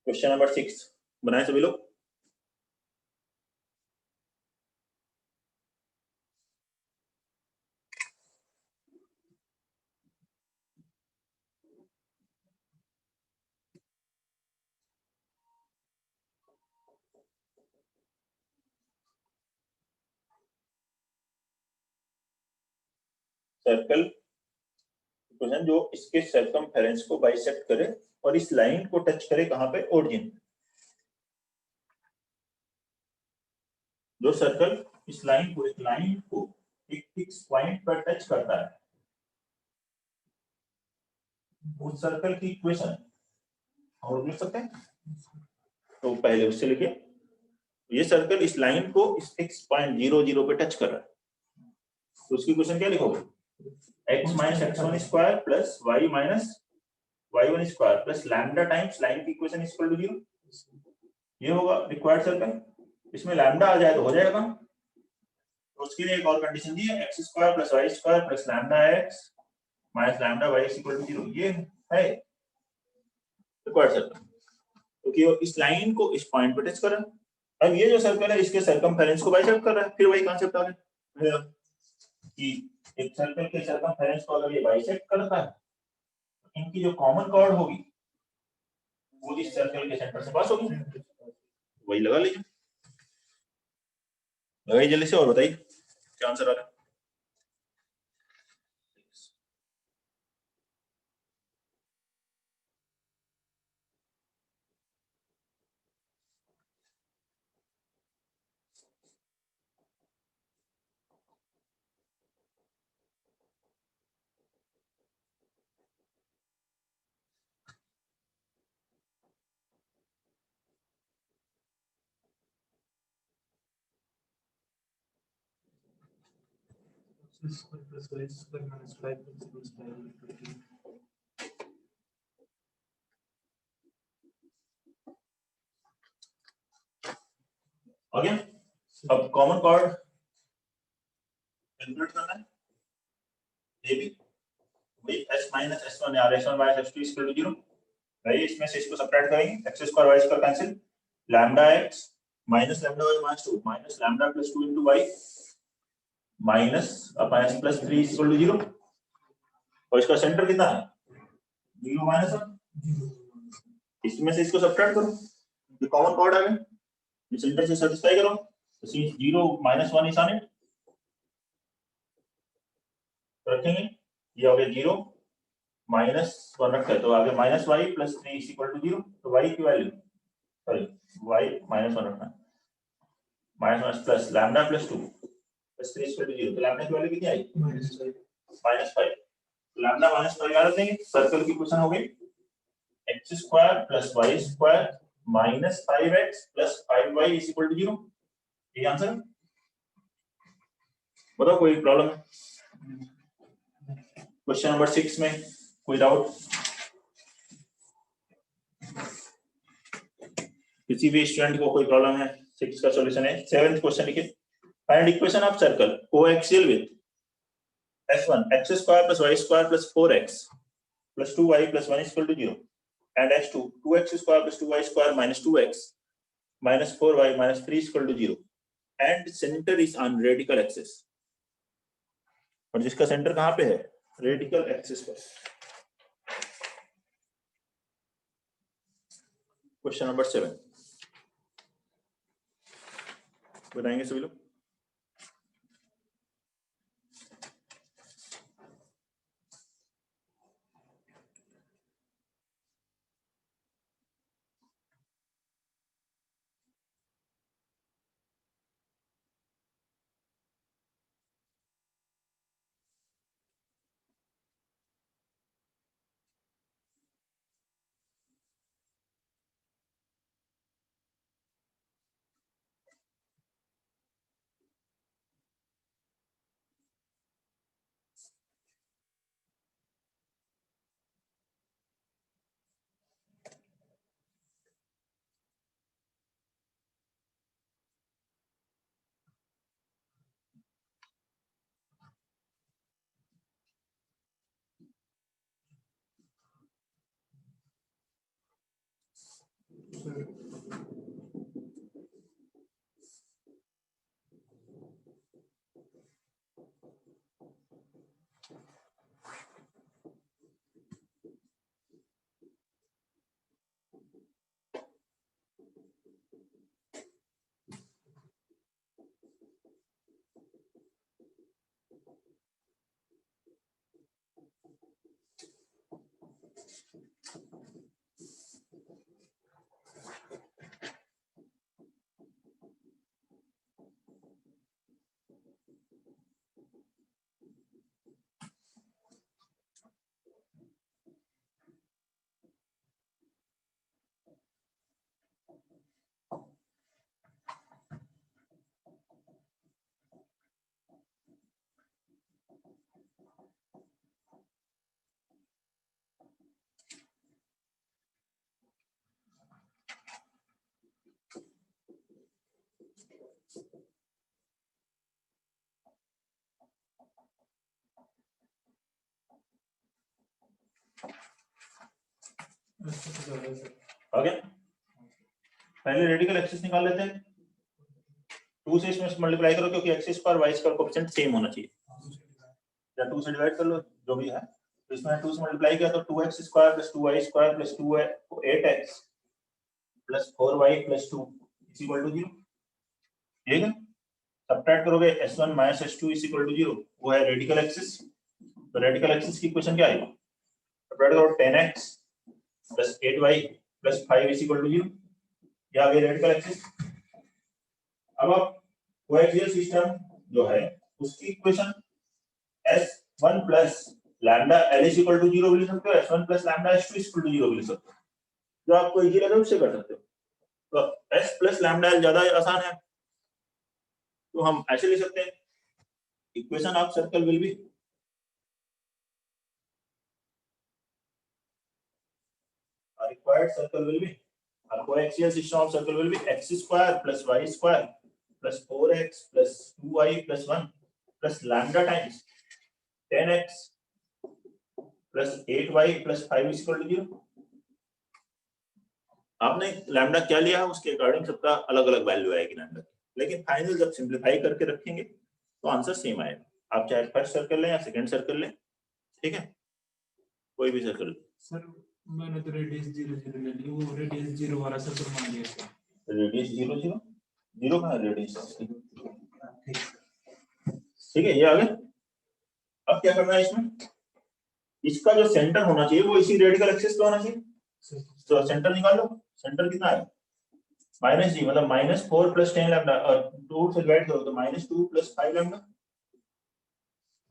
Speaker 1: Question number 6 बनाए सभी लोग। Circle equation जो इसके circumference को bisect करे और इस लाइन को टच करे कहां पे? ओरिजिन। जो सर्कल इस लाइन को एक फिक्स पॉइंट पर टच करता है, उस सर्कल की इक्वेशन हम लिख सकते हैं। तो पहले उससे लिखिए, ये सर्कल इस लाइन को इस फिक्स पॉइंट 0 0 पे टच कर रहा है, तो उसकी इक्वेशन क्या लिखोगे? x minus x1 square plus y minus y1 square plus lambda times line की इक्वेशन इज इक्वल टू 0। ये होगा रिक्वायर्ड सर्कल, इसमें लैम्डा आ जाए तो हो जाएगा काम। तो उसके लिए एक और कंडीशन दी है, x square plus y square plus lambda x minus lambda y equal to 0। ये है रिक्वायर्ड सर्कल, क्योंकि वो इस लाइन को इस पॉइंट पे टच कर रहा है। अब ये जो सर्कल है इसके सरकमफेरेंस को बाइसेक्ट कर रहा है, फिर वही कॉन्सेप्ट आ गया कि एक सर्कल के सरकमफेरेंस को अगर ये बाइसेक्ट करता है तो इनकी जो कॉमन कॉर्ड होगी वो इस सर्कल के सेंटर से पास होगी। वही लगा लीजिए, लगाइए जल्दी से और बताइए क्या आंसर आ रहा है।
Speaker 3: X square plus y square minus 5 plus 6 y
Speaker 1: हो गया। अब कॉमन कॉर्ड कैलकुलेट करना है, ये भी वही s माइनस s1 या s1 minus s2 equal to 0। भाई इसमें से इसको सब्ट्रैक्ट करेंगे, x square y square cancel, lambda x minus lambda y minus 2 minus lambda plus 2 into y minus minus plus 3 equal to 0। और इसका सेंटर कितना है 0 माइनस 1। इसमें से इसको सब्ट्रैक्ट करो, ये कॉमन कॉर्ड आ गया, ये सेंटर से सैटिस्फाई करो, तो since 0 minus 1 is on it रखेंगे, ये हो गया 0 माइनस 1 रखा है तो आगे minus y plus 3 equal to 0। तो y की वैल्यू सॉरी y माइनस 1 रखना, minus 1 plus lambda plus 2 plus 3 equal to 0। तो लैम्डा की वैल्यू कितनी आई -5। लैम्डा -5 याद रख देंगे, सर्कल की क्वेश्चन हो गई x square plus y square minus 5x plus 5y is equal to 0। ये आंसर है। बताओ कोई प्रॉब्लम है क्वेश्चन नंबर 6 में, कोई डाउट किसी भी स्टूडेंट को कोई प्रॉब्लम है? 6 का सॉल्यूशन है। 7th क्वेश्चन लिखिए, find equation of circle coaxial with s1 x square plus y square plus 4x plus 2y plus 1 equal to 0 and s2 2x square plus 2y square minus 2x minus 4y minus 3 equal to 0 and center is on radical axis। और जिसका centre कहां पे है radical axis पर। Question number 7 बताएंगे सभी लोग। Okay, पहले रेडिकल एक्सिस निकाल लेते हैं। 2 से इसमें मल्टीप्लाई करो क्योंकि x square y square coefficient same होना चाहिए, या 2 से डिवाइड कर लो जो भी है। तो इसमें 2 से मल्टीप्लाई किया तो 2x square plus 2y square plus 8x plus 4y plus 2 is equal to 0। ठीक है, सब्ट्रैक्ट करोगे s1 minus s2 is equal to 0, वो है रेडिकल एक्सिस। तो रेडिकल एक्सिस की इक्वेशन क्या आएगी? सब्ट्रैक्ट करो 10x plus 8y plus 5 is equal to 0, ये आ गई रेडिकल एक्सिस। अब आप कोएक्सियल सिस्टम जो है उसकी equation s1 plus lambda l is equal to 0 भी लिख सकते हो, s1 plus lambda s2 is equal to 0 भी लिख सकते हो, जो आपको इजी लगे उससे कर सकते हो। तो s प्लस लैम्डा l ज्यादा आसान है, तो हम ऐसे लिख सकते हैं equation of circle will be required circle will be our coaxial system of circle will be x square plus y square plus 4x plus 2y plus 1 plus lambda times 10x plus 8y plus 5 is equal to 0। आपने lambda क्या लिया है उसके according सबका अलग अलग value आएगी lambda की, लेकिन फाइनल जब सिंपलीफाई करके रखेंगे तो आंसर सेम आएगा। आप चाहे फर्स्ट सर्कल लें या सेकंड सर्कल लें, ठीक है, कोई भी सर्कल।
Speaker 3: सर मैंने तो रेडियस 0 0 ले ली, वो रेडियस 0 वाला सर्कल मान लिया सर।
Speaker 1: रेडियस 0 0 0 कहाँ है रेडियस?
Speaker 3: ठीक
Speaker 1: ठीक है, ये आ गया। अब क्या करना है इसमें, इसका जो सेंटर होना चाहिए वो इसी रेडिकल एक्सिस पे होना चाहिए। तो सेंटर निकाल लो, सेंटर कितना है माइनस जी, मतलब माइनस 4 प्लस 10 लैम्डा, और 2 से डिवाइड करो तो माइनस 2 प्लस 5 लैम्डा,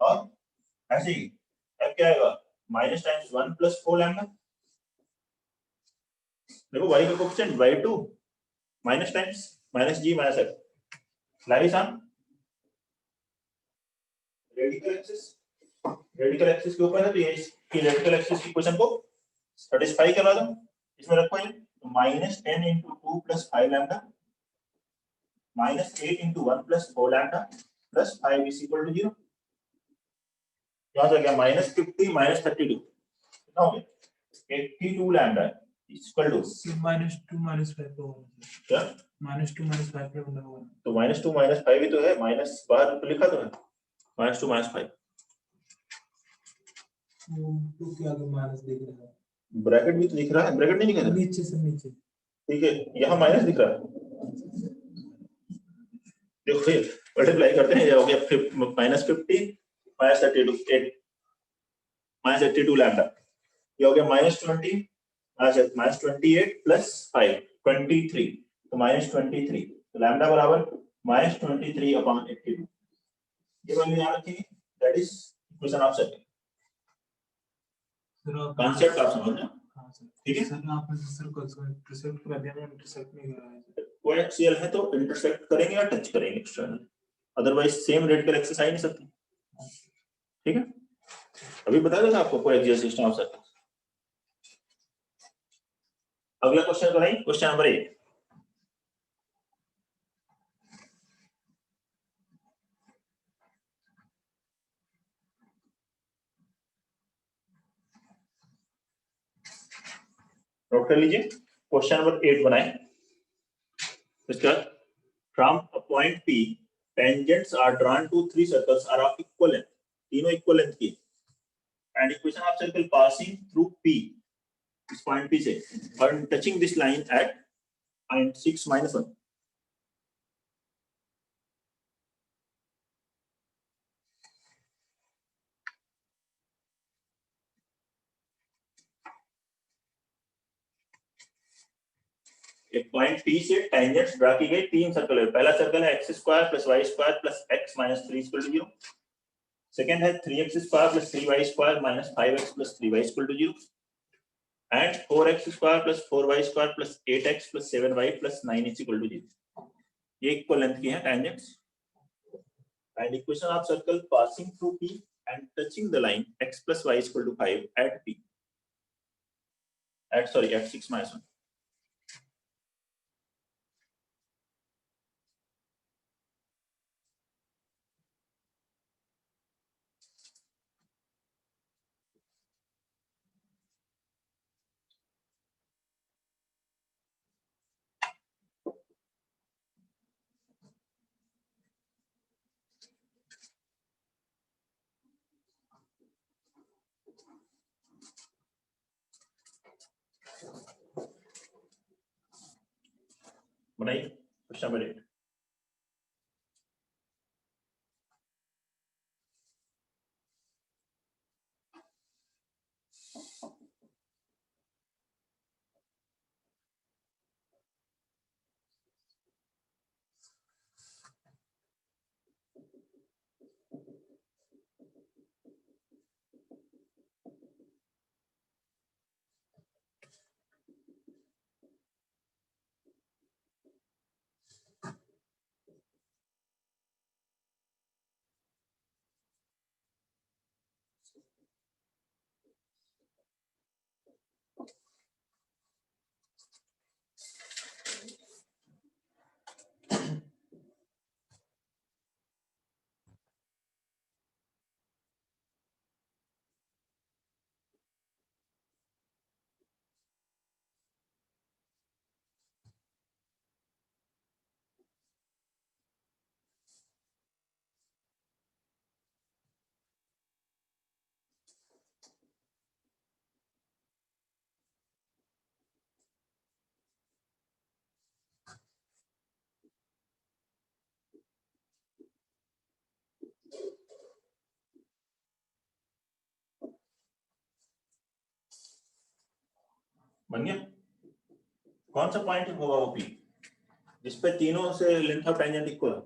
Speaker 1: और ऐसे ही अब क्या आएगा माइनस टाइम्स 1 प्लस 4 लैम्डा। देखो y का coefficient y2 minus times minus g minus x lies on radical axis. Radical axis के ऊपर है तो ये इसकी रेडिकल एक्सिस की इक्वेशन को सैटिस्फाई करा दो। इसमें रखो ये minus 10 into 2 plus 5 lambda minus 8 into 1 plus 4 lambda plus 5 is equal to 0। यहाँ से क्या माइनस 50 माइनस 32 कितना हो गया 82 लैम्डा इक्वल टू
Speaker 3: -2 -5 को
Speaker 1: क्या
Speaker 3: -2 -5 पे बना हुआ है।
Speaker 1: तो -2 -5 ही तो है, माइनस बाहर तो लिखा तो है -2 -5
Speaker 3: तो क्या आगे माइनस दिख रहा है,
Speaker 1: ब्रैकेट भी तो दिख रहा है, ब्रैकेट नहीं दिख रहा
Speaker 3: नीचे से नीचे।
Speaker 1: ठीक है, यहाँ माइनस दिख रहा है। देखो ये मल्टीप्लाई करते हैं, ये हो गया -50 -32 -82 लैम्डा, ये हो गया -20 -28 प्लस 5 23, तो -23, तो लैम्डा बराबर -23 अपॉन 82, ये वैल्यू याद रखेंगे, that is equation of circle. Concept आप समझना,
Speaker 3: हां सर
Speaker 1: ठीक है।
Speaker 3: सर आपने सर्कल को इंटरसेक्ट कर दिया, मैं इंटरसेक्ट नहीं कर रहा है।
Speaker 1: कोएक्सियल है तो इंटरसेक्ट करेंगे या टच करेंगे external, otherwise same radical axis आ ही नहीं सकती, ठीक है। अभी बता देना आपको कोएक्सियल सिस्टम ऑफ सर्कल। अगला क्वेश्चन कराएं, क्वेश्चन नंबर 8। नोट कर लीजिए, क्वेश्चन नंबर 8 बनाएं। इसका from a point P tangents are drawn to 3 circles are of equal length, तीनों इक्वल लेंथ की, and equation of circle passing through P, इस point P से, and touching this line at point 6 minus 1। एक point P से tangents draw की गई 3 circle है। पहला सर्कल है x square plus y square plus x minus 3 equal to 0। Second है 3x square plus 3y square minus 5x plus 3y equal to 0 and 4x square plus 4y square plus 8x plus 7y plus 9 is equal to 0। ये equal length की है tangents, and equation of circle passing through P and touching the line x plus y equal to 5 at P, at 6 minus 1। बनाइए question number 8। बन गया? कौन सा point होगा वो P जिस पे तीनों से लेंथ ऑफ टेंजेंट इक्वल है?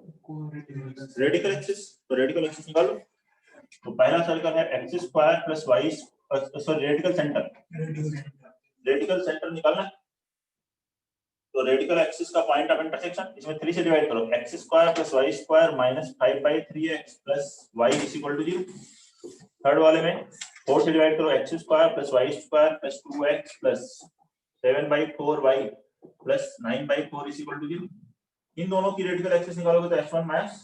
Speaker 1: Radical axis. तो रेडिकल एक्सिस निकालो। तो पहला सर्कल है x square plus y, sorry radical centre, radical center निकालना है। तो रेडिकल एक्सिस का पॉइंट ऑफ इंटरसेक्शन इसमें 3 से डिवाइड करो, x square plus y square minus 5/3x plus y is equal to 0। Third वाले में 4 से डिवाइड करो, x square plus y square plus 2x plus 7/4y plus 9/4 is equal to 0। इन दोनों की रेडिकल एक्सिस निकालोगे तो h1 minus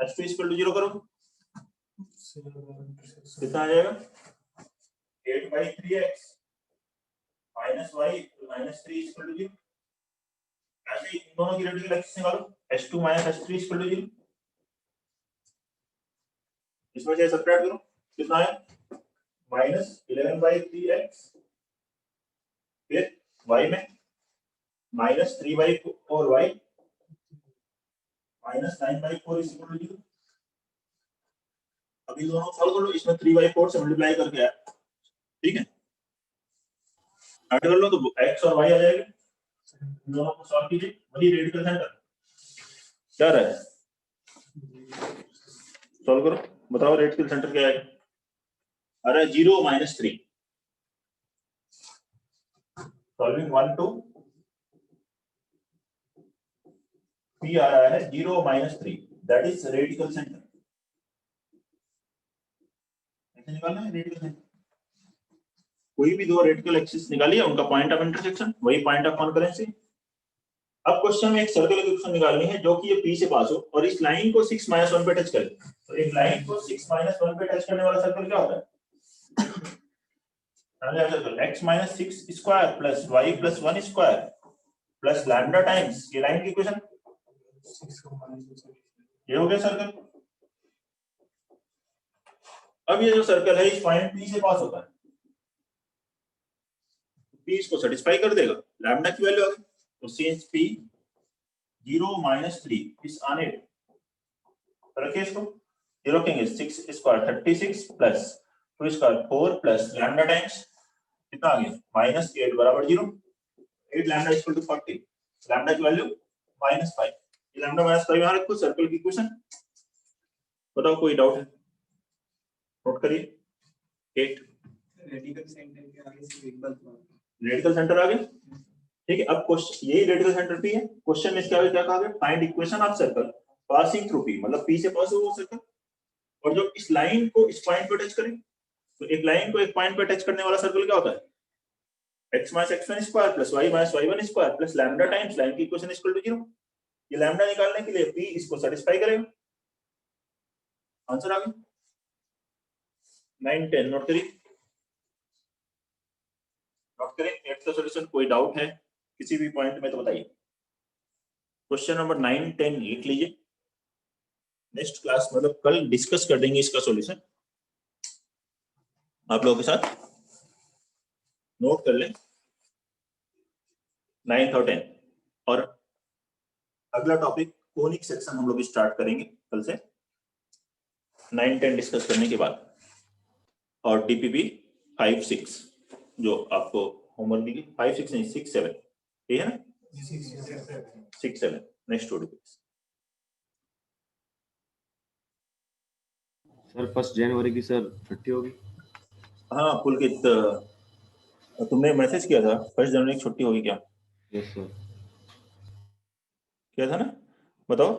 Speaker 1: h2 is equal to 0 करो, कितना आ जाएगा? 8/3x minus y minus 3 is equal to 0। ऐसे ही इन दोनों की रेडिकल एक्सिस निकालो, h2 minus h3 is equal to 0। इसमें से सब्ट्रैक्ट करो, कितना है? माइनस 11/3x, फिर y में minus 3/4y minus 9/4 is equal to 0। अभी दोनों सॉल्व कर लो, इसमें 3/4 से मल्टीप्लाई करके आया, ठीक है? ऐड कर लो तो x और y आ जाएगा। दोनों को सॉल्व कीजिए, वही रेडिकल सेंटर क्या रहा है, सॉल्व करो, बताओ रेडिकल सेंटर क्या है? अरे 0 माइनस 3, सॉल्विंग 1 2 p आ रहा है 0 minus 3, that is radical centre. ऐसे निकालना है रेडिकल सेंटर। कोई भी दो रेडिकल एक्सिस निकालिए, उनका पॉइंट ऑफ इंटरसेक्शन वही पॉइंट ऑफ कॉन्करेंस। अब क्वेश्चन में एक सर्कल की इक्वेशन निकालनी है जो कि ये P से पास हो और इस लाइन को 6 - 1 पे टच करे। तो एक लाइन को 6 - 1 पे टच करने वाला सर्कल क्या होता है? Circle x - 6 square plus y plus 1 square plus lambda times ये लाइन की इक्वेशन, ये हो गया सर्कल। अब ये जो सर्कल है इस पॉइंट P से पास होता है, P इसको सेटिस्फाई कर देगा, लैम्डा की वैल्यू आ गई। तो since P 0 - 3 is on it, रखिए इसको, ये रखेंगे 6 square 36 plus 2 square 4 plus lambda times कितना आ गया? -8 बराबर 0। 8 लैम्डा इक्वल टू 40, लैम्डा की वैल्यू -5। ये लैम्डा -5 यहां रखो, सर्कल की इक्वेशन। बताओ कोई डाउट है? नोट करिए 8।
Speaker 3: रेडिकल सेंटर के आगे से एक बात
Speaker 1: रेडिकल सेंटर आ गया, ठीक है। अब क्वेश्चन यही रेडिकल सेंटर P है। क्वेश्चन में क्या कहा गया? Find equation of circle passing through P, मतलब P से पास हो वो सर्कल और जो इस लाइन को इस पॉइंट पे टच करे। तो एक लाइन को एक पॉइंट पे टच करने वाला सर्कल क्या होता है? x - x1 square plus y - y1 square plus lambda times line की इक्वेशन इक्वल टू 0। ये लैम्डा निकालने के लिए P इसको सेटिस्फाई करेगा। आंसर आ गया 9 10। नोट करिए, नोट करें 8 का सॉल्यूशन। कोई डाउट है किसी भी पॉइंट में तो बताइए। क्वेश्चन नंबर 9 10 लिख लीजिए, नेक्स्ट क्लास मतलब कल डिस्कस कर देंगे इसका सॉल्यूशन। आप लोगों के साथ नोट कर लें 9th और 10th। और अगला टॉपिक कोनिक सेक्शन हम लोग स्टार्ट करेंगे कल से 9-10 डिस्कस करने के बाद, और डीपीपी 5-6 जो आपको होमवर्क दी 5-6 नहीं 6-7, ये है ना 6-7 नेक्स्ट टॉपिक।
Speaker 2: सर 1 जनवरी की सर छुट्टी होगी?
Speaker 1: हाँ पुलकित, तुमने मैसेज किया था 1 जनवरी की छुट्टी होगी क्या?
Speaker 2: Yes sir.
Speaker 1: किया था ना, बताओ।